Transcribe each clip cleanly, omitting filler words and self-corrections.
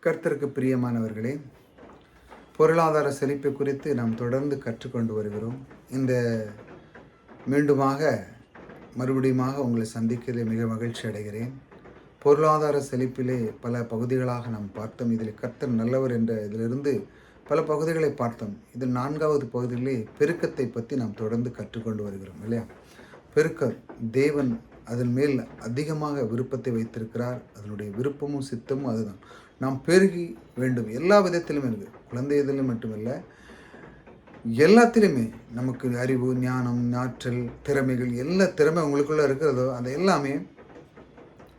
கர்த்தருக்கு பிரியமானவர்களே, பொருளாதார செழிப்பை குறித்து நாம் தொடர்ந்து கற்றுக்கொண்டு வருகிறோம். இந்த மீண்டுமாக மறுபடியுமாக உங்களை சந்திக்கிறதில் மிக மகிழ்ச்சி அடைகிறேன். பொருளாதார செழிப்பிலே பல பகுதிகளாக நாம் பார்த்தோம். இதில் கர்த்தர் நல்லவர் என்ற இதிலிருந்து பல பகுதிகளை பார்த்தோம். இதில் 4வது பகுதியிலே பெருக்கத்தை பற்றி நாம் தொடர்ந்து கற்றுக்கொண்டு வருகிறோம் இல்லையா? பெருக்கம் தேவன் அதன் மேல் அதிகமாக விருப்பத்தை வைத்திருக்கிறார். அதனுடைய விருப்பமும் சித்தமும் அதுதான். நாம் பெருகி வேண்டும். எல்லா விதத்திலும் இருக்குது. குழந்தை இதிலும் மட்டுமல்ல, எல்லாத்திலுமே நமக்கு அறிவு, ஞானம், ஆற்றல், திறமைகள், எல்லா திறமை உங்களுக்குள்ளே இருக்கிறதோ அது எல்லாமே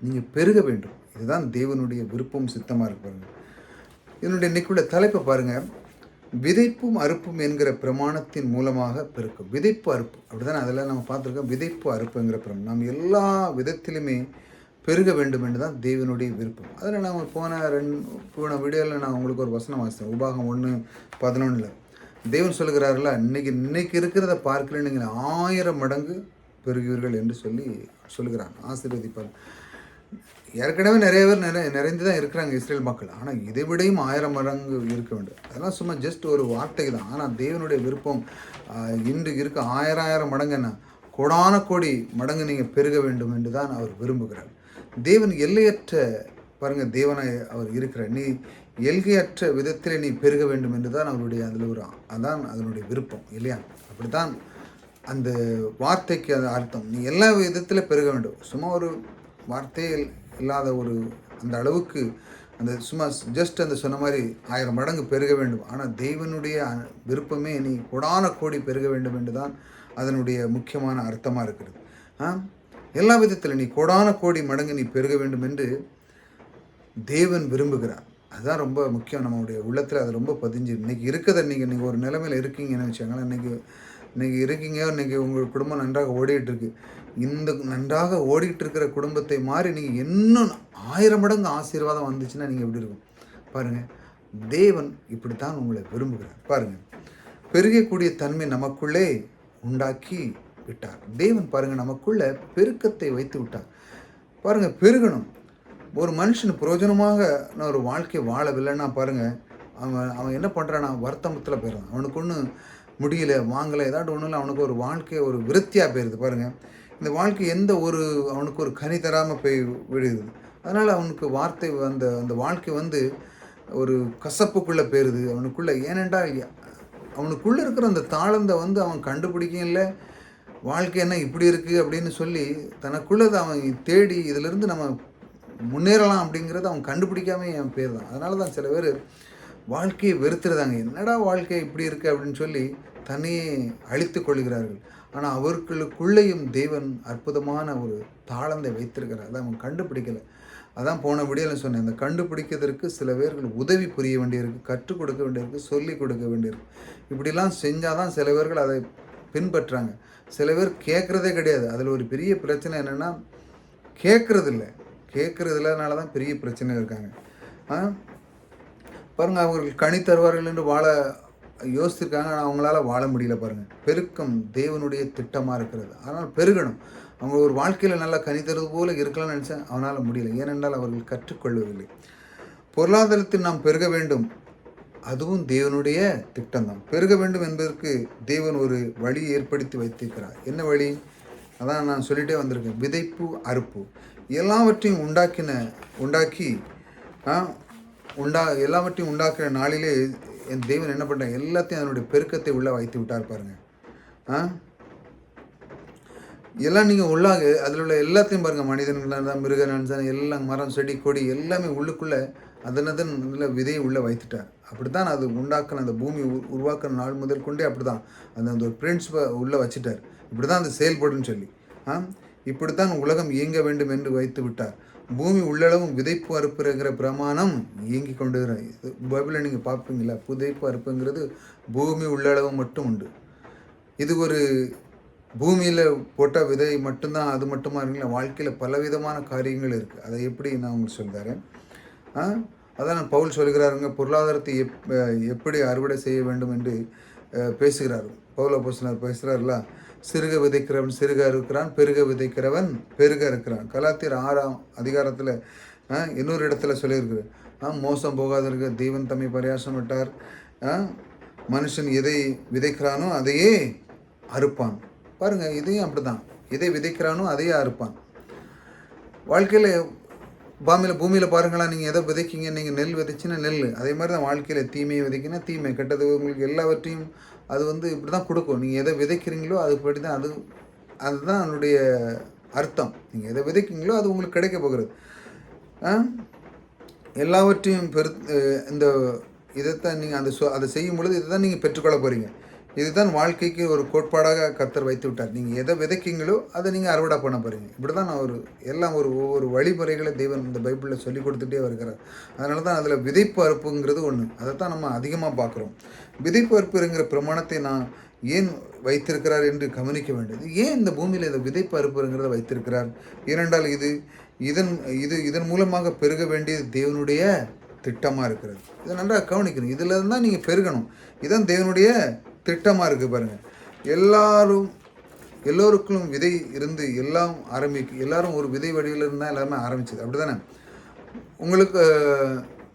நீங்கள் பெருக வேண்டும். இதுதான் தேவனுடைய விருப்பம் சித்தமாக இருப்பாங்க. இதனுடைய இன்னைக்குள்ள தலைப்பை பாருங்கள். விதைப்பும் அறுப்பும் என்கிற பிரமாணத்தின் மூலமாக பெருக்கும். விதைப்பு அறுப்பு அப்படிதான் அதெல்லாம் நம்ம பார்த்துருக்கோம். விதைப்பு அறுப்புங்கிற பிரமாணம் நாம் எல்லா விதத்திலுமே பெருக வேண்டும் என்று தான் தேவனுடைய விருப்பம். அதில் நான் போன வீடியோவில் நான் உங்களுக்கு ஒரு வசனம் வாசித்தேன். உபாகம் 1:11 தேவன் சொல்லுகிறார்களா, இன்னைக்கு இருக்கிறத பார்க்கல நீங்கள் 1000 மடங்கு பெருகுவீர்கள் என்று சொல்லுகிறான். ஆசீர்வதிப்பார். ஏற்கனவே நிறைய பேர் நிறைந்து தான் இருக்கிறாங்க இஸ்ரேல் மக்கள். ஆனால் இதை விடையும் 1000 மடங்கு இருக்க வேண்டும். அதெல்லாம் சும்மா ஜஸ்ட் ஒரு வார்த்தை தான். ஆனால் தேவனுடைய விருப்பம் இன்று இருக்க 1000 மடங்கு என்ன, கோடான கோடி மடங்கு நீங்கள் பெருக வேண்டும் என்று தான் அவர் விரும்புகிறார். தேவன் எல்லையற்ற பாருங்கள், தேவனாய் அவர் இருக்கிறார். நீ எல்கையற்ற விதத்தில் நீ பெருக வேண்டும் என்று தான் அவருடைய அதான் அதனுடைய விருப்பம் இல்லையா? அப்படித்தான் அந்த வார்த்தைக்கு அது அர்த்தம். நீ எல்லா விதத்தில் பெருக வேண்டும். சும்மா ஒரு வார்த்தையில் இல்லாத அந்த அளவுக்கு அந்த சும்மா ஜஸ்ட் அந்த சொன்ன மாதிரி 1000 மடங்கு பெருக வேண்டும். ஆனால் தேவனுடைய விருப்பமே நீ கோடான கோடி பெருக வேண்டும் என்று தான் அதனுடைய முக்கியமான அர்த்தமாக இருக்கிறது. எல்லா விதத்தில் நீ கோடான கோடி மடங்கு நீ பெருக வேண்டும் என்று தேவன் விரும்புகிறார். அதுதான் ரொம்ப முக்கியம். நம்மளுடைய உள்ளத்தில் அது ரொம்ப பதிஞ்சு. இன்றைக்கி இருக்கிறத நீங்கள் ஒரு நிலைமையில் இருக்கீங்கன்னு வச்சாங்களேன். இன்றைக்கி இருக்கீங்க, இன்றைக்கி உங்கள் குடும்பம் நன்றாக ஓடிட்டுருக்கு. இந்த நன்றாக ஓடிட்டு இருக்கிற குடும்பத்தை மாறி நீங்கள் இன்னும் 1000 மடங்கு ஆசீர்வாதம் வந்துச்சுன்னா நீங்கள் எப்படி இருக்கும் பாருங்கள். தேவன் இப்படித்தான் உங்களை விரும்புகிறார். பாருங்கள், பெருகக்கூடிய தன்மை நமக்குள்ளே உண்டாக்கி விட்டார். தேவன் பாருங்கள் நமக்குள்ள பெருக்கத்தை வைத்து விட்டார். பாருங்கள், பெருகணும். ஒரு மனுஷன் பிரயோஜனமாக நான் ஒரு வாழ்க்கை வாழவில்லைன்னா பாருங்கள், அவன் என்ன பண்ணுறான்னா வருத்தமத்தில் போயிடுறான். அவனுக்கு ஒன்றும் முடியல, வாங்கலை, ஏதாட்டு ஒன்றும் இல்லை. அவனுக்கு ஒரு வாழ்க்கை ஒரு விருத்தியாக போயிடுது. பாருங்கள், இந்த வாழ்க்கை அவனுக்கு ஒரு கனி தராமல் போய் விடுது. அதனால் அவனுக்கு அந்த வாழ்க்கை ஒரு கசப்புக்குள்ளே போயிடுது அவனுக்குள்ளே. ஏனென்றால் அவனுக்குள்ளே இருக்கிற அந்த தாளந்தை அவன் கண்டுபிடிக்கும் இல்லை. வாழ்க்கை என்ன இப்படி இருக்குது அப்படின்னு சொல்லி தனக்குள்ளதை அவன் தேடி இதிலிருந்து நம்ம முன்னேறலாம் அப்படிங்கிறத அவன் கண்டுபிடிக்காமல் என் பேர் தான். அதனால தான் சில பேர் வாழ்க்கையை வெறுத்துருதாங்க. என்னடா வாழ்க்கை இப்படி இருக்குது அப்படின்னு சொல்லி தன்னையே அழித்து கொள்கிறார்கள். ஆனால் அவர்களுக்குள்ளேயும் தேவன் அற்புதமான ஒரு தாளந்தை வைத்திருக்கிறார். அதை அவன் கண்டுபிடிக்கலை. அதான் போன வீடியோவில் சொன்னேன். அந்த கண்டுபிடிக்கிறதுக்கு சில பேர்கள் உதவி புரிய வேண்டியிருக்கு, கற்றுக் கொடுக்க வேண்டியிருக்கு, சொல்லிக் கொடுக்க வேண்டியிருக்கு. இப்படிலாம் செஞ்சால் தான் சில பேர்கள் அதை பின்பற்றாங்க. சில பேர் கேட்குறதே கிடையாது. அதில் ஒரு பெரிய பிரச்சனை என்னென்னா கேட்குறதுலனால தான் பெரிய பிரச்சனை இருக்காங்க. பாருங்கள், அவர்கள் கனி தருவார்கள் என்று வாழ யோசிச்சிருக்காங்க. ஆனால் அவங்களால வாழ முடியல. பாருங்கள், பெருக்கம் தேவனுடைய திட்டமாக இருக்கிறது. அதனால் பெருகணும். அவங்க ஒரு வாழ்க்கையில் நல்லா கனி தருவது போல இருக்கலாம்னு நினச்சேன். அவனால் முடியல. ஏனென்றால் அவர்கள் கற்றுக்கொள்ளவில்லை. பொருளாதாரத்தில் நாம் பெருக வேண்டும், அதுவும் தேவனுடைய திட்டம்தான். பெருக வேண்டும் என்பதற்கு தேவன் ஒரு வழி ஏற்படுத்தி வைத்திருக்கிறார். என்ன வழி? அதான் நான் சொல்லிகிட்டே வந்திருக்கேன். விதைப்பு அறுப்பு எல்லாவற்றையும் எல்லாவற்றையும் உண்டாக்குற நாளிலே என் தேவன் என்ன பண்ணுறாங்க, எல்லாத்தையும் அதனுடைய பெருக்கத்தை உள்ளே வைத்து விட்டார். பாருங்கள், எல்லாம் நீங்கள் உள்ளாக அதில் உள்ள எல்லாத்தையும் பாருங்கள். மனிதன், மிருக, எல்லாம் மரம், செடி, கொடி எல்லாமே உள்ளுக்குள்ளே அதில் விதையை உள்ளே வைத்துட்டார். அப்படி தான் அது உண்டாக்கின அந்த பூமி உருவாக்குற நாள் முதல் கொண்டே அப்படி தான் அந்த ஒரு பிரின்சிபை உள்ளே வச்சுட்டார். இப்படி தான் அது செயல்படுன்னு சொல்லி இப்படித்தான் உலகம் இயங்க வேண்டும் என்று வைத்து விட்டார். பூமி உள்ளளவும் விதைப்பு அறுப்புங்கிற பிரமாணம் இயங்கி கொண்டு பைபிளில் நீங்கள் பார்ப்பீங்களா? புதைப்பு அறுப்புங்கிறது பூமி உள்ளளவு மட்டும் உண்டு. இது ஒரு பூமியில் போட்ட விதை மட்டும்தான், அது மட்டுமா இருக்குங்களா? வாழ்க்கையில் பலவிதமான காரியங்கள் இருக்குது. அதை எப்படி நான் உங்களுக்கு சொல்லித்தரேன். அதான் பவுல் சொல்கிறாருங்க, பொருளாதாரத்தை எப்படி அறுவடை செய்ய வேண்டும் என்று பேசுகிறார். பவுல் அப்போஸ்தலர் பேசுகிறார்ல, சிறுக விதைக்கிறவன் சிறுக இருக்கிறான், பெருக விதைக்கிறவன் பெருக இருக்கிறான். கலாத்தியர் 6ஆம் அதிகாரத்தில் இன்னொரு இடத்துல சொல்லியிருக்குது, மோசம் போகாதிருக்க தெய்வன் தம்மை பரியாசம் விட்டார். மனுஷன் எதை விதைக்கிறானோ அதையே அறுப்பான். பாருங்கள், இதையும் அப்படி தான். எதை விதைக்கிறானோ அதையே அறுப்பான். வாழ்க்கையில் பூமியில் பாருங்களேன், நீங்கள் எதை விதைக்கிங்க, நீங்கள் நெல் விதைச்சின்னா நெல், அதே மாதிரி தான் வாழ்க்கையில் தீமையை விதைக்கினா தீமை, கெட்டது உங்களுக்கு எல்லாவற்றையும் அது இப்படி தான் கொடுக்கும். நீங்கள் எதை விதைக்கிறீங்களோ அதுபடி தான் அதுதான் அதனுடைய அர்த்தம். நீங்கள் எதை விதைக்கிறீங்களோ அது உங்களுக்கு கிடைக்க போகிறது. எல்லாவற்றையும் இந்த இதைத்தான் நீங்கள் அதை செய்யும் பொழுது இதை தான் நீங்கள் பெற்றுக்கொள்ள போகிறீங்க. இதுதான் வாழ்க்கைக்கு ஒரு கோட்பாடாக கர்த்தர் வைத்து விட்டார். நீங்கள் எதை விதைக்கிங்களோ அதை நீங்கள் அறுவடை பண்ண போகிறீங்க. இப்படி தான் நான் ஒவ்வொரு வழிமுறைகளை தேவன் இந்த பைபிளில் சொல்லி கொடுத்துட்டே வருகிறார். அதனால தான் அதில் விதைப்பு அறுப்புங்கிறது ஒன்று, அதை தான் நம்ம அதிகமாக பார்க்குறோம். விதைப்பு அறுப்புங்கிற பிரமாணத்தை நான் ஏன் வைத்திருக்கிறார் என்று கவனிக்க வேண்டியது. ஏன் இந்த பூமியில் இந்த விதைப்பு அறுப்புங்கிறத வைத்திருக்கிறார்? ஏனென்றால் இதன் மூலமாக பெருக வேண்டியது தேவனுடைய திட்டமாக இருக்கிறது. இதை நன்றாக கவனிக்கணும். இதில் தான் நீங்கள் பெருகணும். இதுதான் தேவனுடைய திட்டமாக இருக்குது பாருங்கள். எல்லோருக்கும் விதை இருந்து எல்லாம் எல்லாரும் ஒரு விதை வடிவில் இருந்தால் எல்லாமே ஆரம்பிச்சது. அப்படி தானே? உங்களுக்கு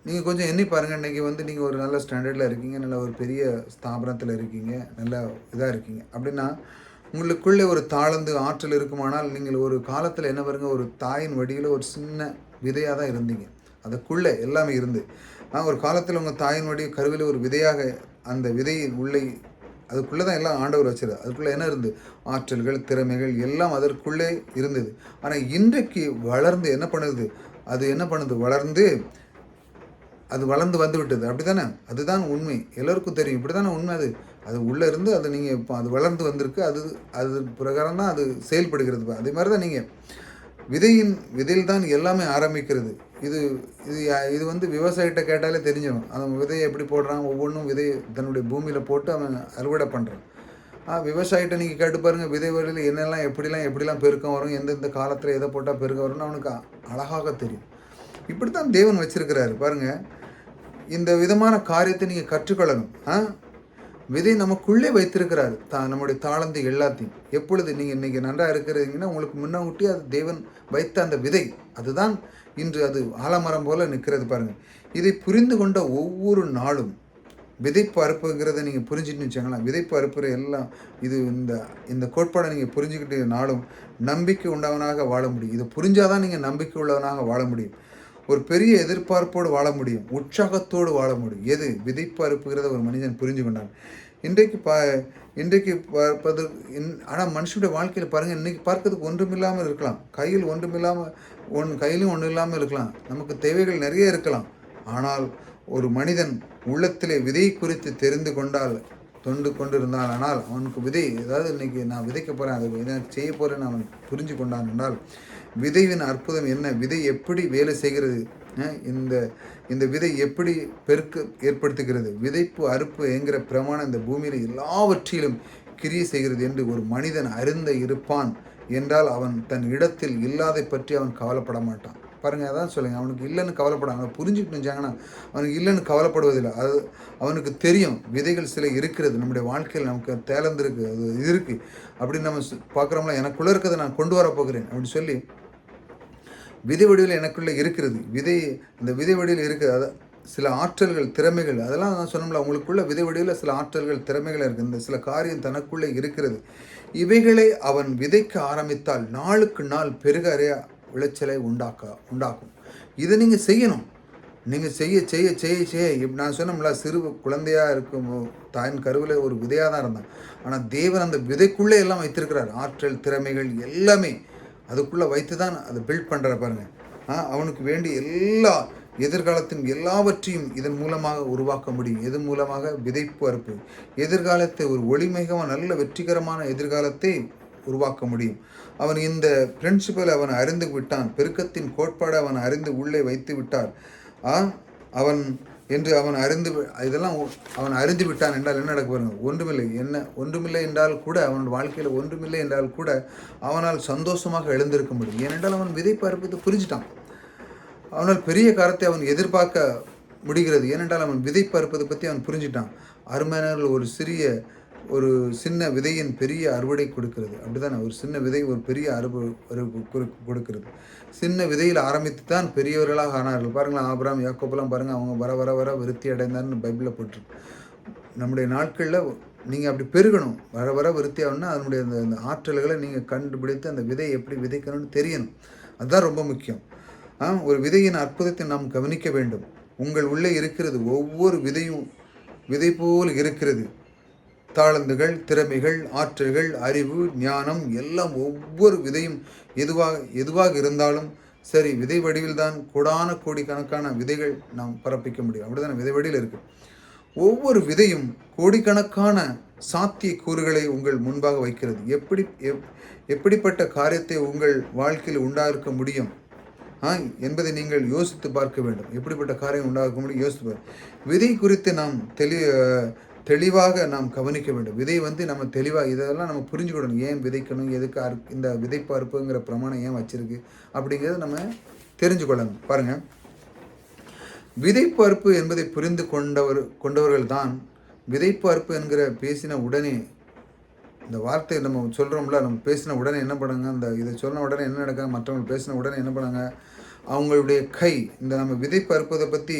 நீங்கள் கொஞ்சம் எண்ணி பாருங்கள். இன்றைக்கி நீங்கள் ஒரு நல்ல ஸ்டாண்டர்டில் இருக்கீங்க, நல்ல ஒரு பெரிய ஸ்தாபனத்தில் இருக்கீங்க, நல்ல இதாக இருக்கீங்க அப்படின்னா உங்களுக்குள்ளே ஒரு தாழ்ந்து ஆற்றல் இருக்குமானால் நீங்கள் ஒரு காலத்தில் என்ன பாருங்க, ஒரு தாயின் வடிவில் ஒரு சின்ன விதையாக தான் இருந்தீங்க. அதுக்குள்ளே எல்லாமே இருந்து ஒரு காலத்தில் உங்கள் தாயின் வடி கருவில் ஒரு விதையாக அந்த விதையின் உள்ளே அதுக்குள்ளே தான் எல்லாம் ஆண்டவர் வச்சிருது. அதுக்குள்ளே என்ன இருந்து ஆற்றல்கள், திறமைகள் எல்லாம் அதற்குள்ளே இருந்தது. ஆனால் இன்றைக்கு வளர்ந்து என்ன பண்ணுது, அது வளர்ந்து வந்து விட்டது. அப்படி தானே? அதுதான் உண்மை, எல்லோருக்கும் தெரியும். இப்படி தானே உண்மை. அது உள்ளே இருந்து நீங்கள் இப்போ அது வளர்ந்து வந்திருக்கு. அது பிரகாரம் தான் அது செயல்படுகிறது. அதே மாதிரி தான் நீங்கள் விதையில் தான் எல்லாமே ஆரம்பிக்கிறது. இது விவசாயிகிட்ட கேட்டாலே தெரிஞ்சிடும். அவன் விதையை எப்படி போடுறான், ஒவ்வொன்றும் தன்னுடைய பூமியில் போட்டு அவன் அறுவடை பண்ணுறான். விவசாயிகிட்ட நீங்கள் கேட்டு பாருங்கள், விதை வழியில் என்னெல்லாம் எப்படிலாம் பெருக்கம் வரும், எந்தெந்த காலத்தில் எதை போட்டால் பெருக்கம் வரும்னு அவனுக்கு அழகாக தெரியும். இப்படி தான் தேவன் வச்சிருக்கிறாரு பாருங்கள். இந்த விதமான காரியத்தை நீங்கள் கற்றுக்கொள்ளணும். விதை நமக்குள்ளே வைத்திருக்கிறாரு. நம்முடைய தாளந்து எல்லாத்தையும். எப்பொழுது நீங்கள் இன்றைக்கி நன்றாக இருக்கிறீங்கன்னா உங்களுக்கு முன்னூட்டி அது தேவன் வைத்த அந்த விதை அதுதான் இன்று அது ஆலமரம் போல் நிற்கிறது பாருங்கள். இதை புரிந்து கொண்ட ஒவ்வொரு நாளும் விதைப்பு அறுப்புங்கிறத நீங்கள் புரிஞ்சுட்டு வச்சாங்களா, விதைப்பு அறுப்புற எல்லாம் இந்த கோட்பாடை நீங்கள் புரிஞ்சுக்கிட்டு நாளும் நம்பிக்கை உண்டவனாக வாழ முடியும். இதை புரிஞ்சாதான் நீங்கள் நம்பிக்கை உள்ளவனாக வாழ முடியும். ஒரு பெரிய எதிர்பார்ப்போடு வாழ முடியும், உற்சாகத்தோடு வாழ முடியும். எது விதைப்பு அறுப்புகிறத ஒரு மனிதன் புரிஞ்சு கொண்டான். இன்றைக்கு பார்ப்பது ஆனால் மனுஷனுடைய வாழ்க்கையில் பாருங்கள், இன்றைக்கி பார்க்கறதுக்கு ஒன்றுமில்லாமல் இருக்கலாம், கையிலும் ஒன்றும் இல்லாமல் இருக்கலாம், நமக்கு தேவைகள் நிறைய இருக்கலாம். ஆனால் ஒரு மனிதன் உள்ளத்திலே விதை குறித்து தெரிந்து கொண்டிருந்தான் ஆனால் அவனுக்கு விதை ஏதாவது இன்றைக்கி நான் விதைக்க போகிறேன், அதை எனக்கு செய்ய போகிறேன்னு அவன் புரிஞ்சு கொண்டான் என்றால் விதையின் அற்புதம் என்ன, விதை எப்படி வேலை செய்கிறது, இந்த விதை எப்படி பெருக்கு ஏற்படுத்துகிறது, விதைப்பு அறுப்பு என்கிற பிரமாணம் இந்த பூமியில் எல்லாவற்றிலும் கிரியை செய்கிறது என்று ஒரு மனிதன் அறிந்த இருப்பான் என்றால் அவன் தன் இடத்தில் இல்லாதை பற்றி அவன் கவலைப்பட மாட்டான். பாருங்கள், அதான் சொல்லுங்கள், அவனுக்கு இல்லைன்னு கவலைப்படாங்க. அவனை புரிஞ்சுக்கிட்டு நினச்சாங்கன்னா அவனுக்கு இல்லைன்னு கவலைப்படுவதில்லை. அவனுக்கு தெரியும் விதைகள் சில இருக்கிறது நம்முடைய வாழ்க்கையில், நமக்கு தேர்ந்திருக்கு, அது இருக்குது அப்படின்னு நம்ம பார்க்குறோம்ல. எனக்குள்ளே இருக்கிறத நான் கொண்டு வர போகிறேன் அப்படின்னு சொல்லி விதை வடிவில் எனக்குள்ளே இருக்கிறது. இந்த விதை வடிவில் இருக்கிறது சில ஆற்றல்கள், திறமைகள், அதெல்லாம் நான் சொன்னோம்ல, அவங்களுக்குள்ள விதை வடிவில் சில ஆற்றல்கள், திறமைகள் இருக்குது. இந்த சில காரியம் தனக்குள்ளே இருக்கிறது. இவைகளை அவன் விதைக்க ஆரம்பித்தால் நாளுக்கு நாள் பெருகறைய விளைச்சலை உண்டாக்கும். இதை நீங்கள் செய்யணும். நீங்கள் செய்ய இப்போ நான் சொன்னோம்ல, சிறு குழந்தையாக இருக்கும் தாயின் கருவில் ஒரு விதையாக தான் இருந்தான். ஆனால் தேவன் அந்த விதைக்குள்ளே எல்லாம் வைத்திருக்கிறார். ஆற்றல், திறமைகள் எல்லாமே அதுக்குள்ளே வைத்து தான் அதை பில்ட் பண்ணுற பாருங்கள். அவனுக்கு வேண்டிய எல்லா எதிர்காலத்தின் எல்லாவற்றையும் இதன் மூலமாக உருவாக்க முடியும். எது மூலமாக? விதைப்பு அறுப்பு. எதிர்காலத்தை ஒரு ஒளிமிகமான நல்ல வெற்றிகரமான எதிர்காலத்தை உருவாக்க முடியும். அவன் இந்த பிரின்சிபல் அவன் அறிந்து விட்டான். பெருக்கத்தின் கோட்பாடு அவன் அறிந்து உள்ளே வைத்து விட்டார். அவன் அறிந்து விட்டான் என்றால் என்ன நடக்க பாருங்க, ஒன்றுமில்லை என்றால் கூட அவன் வாழ்க்கையில் ஒன்றுமில்லை என்றால் கூட அவனால் சந்தோஷமாக எழுந்திருக்க முடியும். ஏனென்றால் அவன் விதைப்பு அறுப்பதை புரிஞ்சிட்டான். அவனால் பெரிய காரத்தை அவன் எதிர்பார்க்க முடிகிறது. ஏனென்றால் அவன் விதைப்பு அறுப்பதை பற்றி அவன் புரிஞ்சிட்டான். அருமையானவர்கள், ஒரு சிறிய ஒரு சின்ன விதையின் பெரிய அறுவடை கொடுக்கிறது. அப்படிதானே? ஒரு சின்ன விதை ஒரு பெரிய கொடுக்கிறது. சின்ன விதையில் ஆரம்பித்து தான் பெரியவர்களாக ஆனார்கள். பாருங்களேன், ஆபிரகாம், யாக்கோபெல்லாம் பாருங்க, அவங்க வர வர வர விருத்தி அடைந்தார்ன்னு பைபிளில் போட்டிருக்கு. நம்முடைய நாட்களில் நீங்கள் அப்படி பெருகணும். வர வர விருத்தி ஆகணும்னா அதனுடைய அந்த ஆற்றல்களை நீங்கள் கண்டுபிடித்து அந்த விதையை எப்படி விதைக்கணும்னு தெரியணும். அதுதான் ரொம்ப முக்கியம். ஒரு விதையின் அற்புதத்தை நாம் கவனிக்க வேண்டும். உங்கள் உள்ளே இருக்கிறது ஒவ்வொரு விதையும் விதை போல் இருக்கிறது. தாளந்துகள், திறமைகள், ஆற்றல்கள், அறிவு, ஞானம் எல்லாம் ஒவ்வொரு விதையும் எதுவாக இருந்தாலும் சரி, விதை வடிவில் தான் கோடிக்கணக்கான விதைகள் நாம் பரப்பிக்க முடியும். அப்படிதான் விதை வடிவில் இருக்கு. ஒவ்வொரு விதையும் கோடிக்கணக்கான சாத்திய கூறுகளை உங்கள் முன்பாக வைக்கிறது. எப்படிப்பட்ட காரியத்தை உங்கள் வாழ்க்கையில் உண்டாக்க முடியும் என்பதை நீங்கள் யோசித்து பார்க்க வேண்டும். எப்படிப்பட்ட காரியம் உண்டாக்க முடியும் யோசித்து விதை குறித்து நாம் தெளிவாக நாம் கவனிக்க வேண்டும். விதை நம்ம தெளிவாக இதெல்லாம் நம்ம புரிஞ்சுக்கணும். ஏன் விதைக்கணும், எதுக்கு இந்த விதைப்பருப்புங்கிற பிரமாணம் ஏன் வச்சிருக்கு அப்படிங்கிறத நம்ம தெரிஞ்சுக்கொள்ளணும். பாருங்கள், விதைப்பருப்பு என்பதை புரிந்து கொண்டவர்கள் தான் விதைப்பருப்பு என்கிற பேசின உடனே இந்த வார்த்தை நம்ம சொல்கிறோம்ல, நம்ம பேசின உடனே என்ன பண்ணாங்க, இதை சொன்ன உடனே என்ன நடக்காங்க, மற்றவங்க பேசின உடனே என்ன பண்ணாங்க, அவங்களுடைய கை இந்த நம்ம விதைப்பருப்பதை பற்றி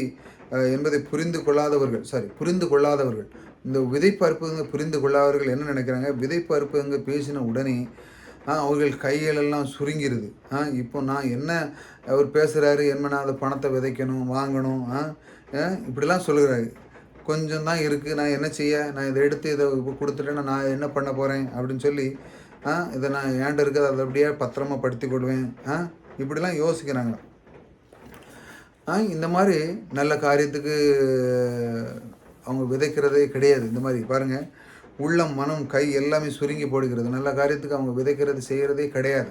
என்பதை புரிந்து கொள்ளாதவர்கள் இந்த விதைப்பருப்புங்க புரிந்து கொள்ளாதவர்கள் என்ன நினைக்கிறாங்க, விதைப்பருப்புங்க பேசின உடனே அவர்கள் கைகளெல்லாம் சுருங்கிடுது. இப்போ நான் என்ன அவர் பேசுகிறாரு, என்ன அதை பணத்தை விதைக்கணும், வாங்கணும், இப்படிலாம் சொல்லுகிறாரு. கொஞ்சம் தான் இருக்குது, நான் என்ன செய்ய, நான் இதை எடுத்து இதை கொடுத்துட்டேன்னா நான் என்ன பண்ண போகிறேன் அப்படின்னு சொல்லி இதை நான் ஏன்ட்ட இருக்கிறது அதை அப்படியே பத்திரமா படுத்தி கொள்வேன். இப்படிலாம் யோசிக்கிறாங்க. இந்த மாதிரி நல்ல காரியத்துக்கு அவங்க விதைக்கிறதே கிடையாது. இந்த மாதிரி பாருங்கள், உள்ளம், மனம், கை எல்லாமே சுருங்கி போடுகிறது. நல்ல காரியத்துக்கு அவங்க விதைக்கிறது செய்கிறதே கிடையாது.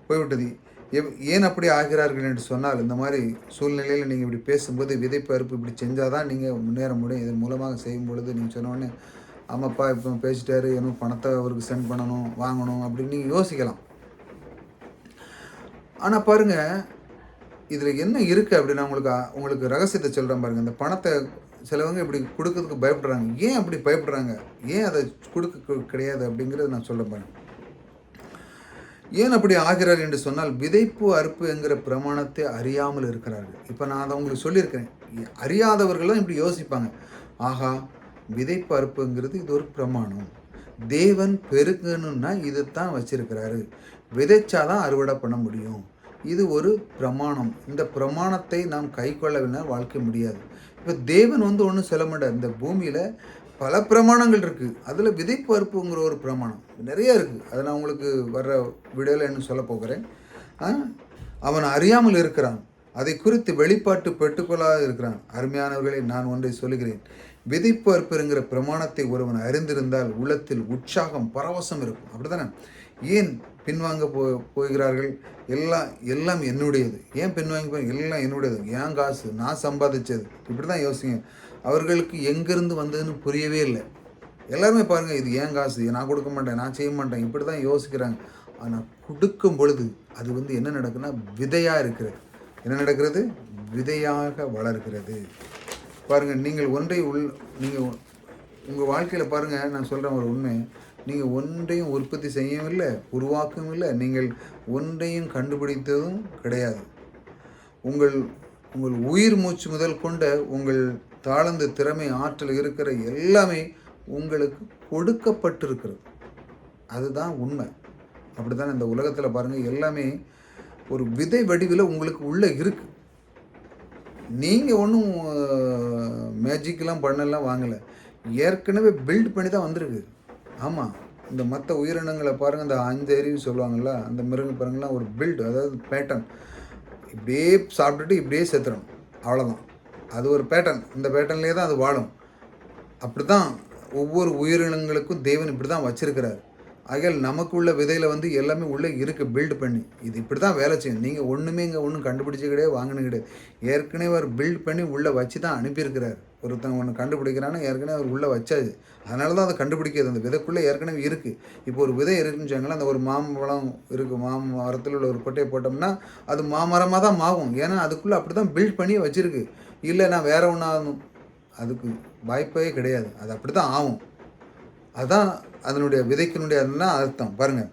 போய்விட்டது. ஏன் அப்படி ஆகிறார்கள் என்று சொன்னால், இந்த மாதிரி சூழ்நிலையில் நீங்கள் இப்படி பேசும்போது விதைப்பருப்பு இப்படி செஞ்சால் தான் நீங்கள் முன்னேற முடியும். இதன் மூலமாக செய்யும் பொழுது நீங்கள் சொன்னோடனே ஆமாப்பா இப்போ பேசிட்டாரு, இன்னும் பணத்தை அவருக்கு சென்ட் பண்ணணும், வாங்கணும் அப்படின்னு நீங்கள் யோசிக்கலாம். ஆனால் பாருங்கள், இதில் என்ன இருக்குது அப்படின்னா உங்களுக்கு ரகசியத்தை சொல்கிறேன் பாருங்கள். இந்த பணத்தை சிலவங்க இப்படி கொடுக்கறதுக்கு பயப்படுறாங்க. ஏன் அப்படி பயப்படுறாங்க, ஏன் அதை கொடுக்க கிடையாது அப்படிங்கிறது நான் சொல்ல பாருங்க. ஏன் அப்படி ஆகிறார் என்று சொன்னால், விதைப்பு அறுப்பு என்கிற பிரமாணத்தை அறியாமல் இருக்கிறார்கள். இப்போ நான் அதை உங்களுக்கு சொல்லியிருக்கிறேன். அறியாதவர்களும் இப்படி யோசிப்பாங்க, ஆகா விதைப்பு அறுப்புங்கிறது இது ஒரு பிரமாணம், தேவன் பெருக்கணும்னா இதைத்தான் வச்சிருக்கிறாரு, விதைச்சாதான் அறுவடை பண்ண முடியும், இது ஒரு பிரமாணம், இந்த பிரமாணத்தை நாம் கை கொள்ளவில்லை வாழ்க்கை முடியாது. இப்போ தேவன் ஒன்றும் சொல்ல மாட்டார். இந்த பூமியில் பல பிரமாணங்கள் இருக்குது, அதில் விதைப்பருப்புங்கிற ஒரு பிரமாணம் நிறைய இருக்குது. அதை நான் உங்களுக்கு வர்ற வீடியோவில் என்ன சொல்ல போகிறேன். அவன் அறியாமல் இருக்கிறான், அதை குறித்து வெளிப்பாட்டு பெற்றுக்கொள்ளாத இருக்கிறான். அருமையானவர்களை, நான் ஒன்றை சொல்லுகிறேன், விதைப்பருப்புங்கிற பிரமாணத்தை ஒருவன் அறிந்திருந்தால் உள்ளத்தில் உற்சாகம், பரவசம் இருக்கும். அப்படித்தானே? ஏன் பின்வாங்க போகிறார்கள்? எல்லாம் என்னுடையது. ஏன் பின்வாங்கி எல்லாம் என்னுடையது, ஏன் காசு, நான் சம்பாதிச்சது, இப்படி தான் யோசிங்க. அவர்களுக்கு எங்கேருந்து வந்ததுன்னு புரியவே இல்லை. எல்லாருமே பாருங்கள், இது ஏன் காசு, நான் கொடுக்க மாட்டேன், நான் செய்ய மாட்டேன், இப்படி தான் யோசிக்கிறாங்க. ஆனால் கொடுக்கும் பொழுது அது என்ன நடக்குன்னா விதையாக இருக்கிறது. என்ன நடக்கிறது? விதையாக வளர்கிறது. பாருங்கள், நீங்கள் நீங்கள் உங்கள் வாழ்க்கையில் பாருங்கள், நான் சொல்கிறேன் ஒரு உண்மை, நீங்கள் ஒன்றையும் உற்பத்தி செய்யவும் இல்லை, உருவாக்கவும் இல்லை, நீங்கள் ஒன்றையும் கண்டுபிடித்ததும் கிடையாது. உங்கள் உயிர் மூச்சு முதல் கொண்ட உங்கள் தாளந்து, திறமை, ஆற்றல் இருக்கிற எல்லாமே உங்களுக்கு கொடுக்கப்பட்டிருக்கிறது. அதுதான் உண்மை. அப்படி தான் இந்த உலகத்தில் பாருங்கள், எல்லாமே ஒரு விதை வடிவில் உங்களுக்கு உள்ளே இருக்குது. நீங்கள் ஒன்றும் மேஜிக்கெலாம் பண்ணலாம் வாங்கலை, ஏற்கனவே பில்ட் பண்ணி தான் வந்திருக்கு. ஆமாம், இந்த மற்ற உயிரினங்களை பாருங்கள், இந்த 5 அறிவு சொல்லுவாங்கள்ல, அந்த மிருகம் பாருங்கள்லாம் ஒரு பில்டு, அதாவது பேட்டர்ன், இப்படியே சாப்பிட்டுட்டு இப்படியே செத்துறணும், அவ்வளோதான். அது ஒரு பேட்டர்ன், இந்த பேட்டர்ன்லேயே தான் அது வாழும். அப்படி தான் ஒவ்வொரு உயிரினங்களுக்கும் தேவன் இப்படி தான் வச்சுருக்கிறார். ஆகையால் நமக்கு உள்ள விதையில் எல்லாமே உள்ளே இருக்குது, பில்டு பண்ணி. இது இப்படி தான் வேலை செய்யும். நீங்கள் ஒன்றும் கண்டுபிடிச்ச கிடையாது, வாங்கினது கிடையாது. ஏற்கனவே அவர் பில்ட் பண்ணி உள்ளே வச்சு தான் அனுப்பியிருக்கிறார். ஒருத்தங்க ஒன்று கண்டுபிடிக்கிறான்னா ஏற்கனவே அவர் உள்ளே வச்சாச்சு. அதனால தான் அதை கண்டுபிடிக்கிறது. அந்த விதைக்குள்ளே ஏற்கனவே இருக்குது. இப்போ ஒரு விதை இருக்குன்னு சொன்னாங்களா, அந்த ஒரு மாம்பழம் இருக்குது, மாமரத்தில் உள்ள ஒரு கொட்டையை போட்டோம்னா அது மாமரமாக தான் ஆகும். ஏன்னா அதுக்குள்ளே அப்படி தான் பில்ட் பண்ணி வச்சுருக்கு. இல்லை நான் வேறு ஒன்றாகும், அதுக்கு வாய்ப்பே கிடையாது. அது அப்படி தான் ஆகும். அதான் அதனுடைய விதைக்கினுடைய அதுதான் அர்த்தம். பாருங்கள்,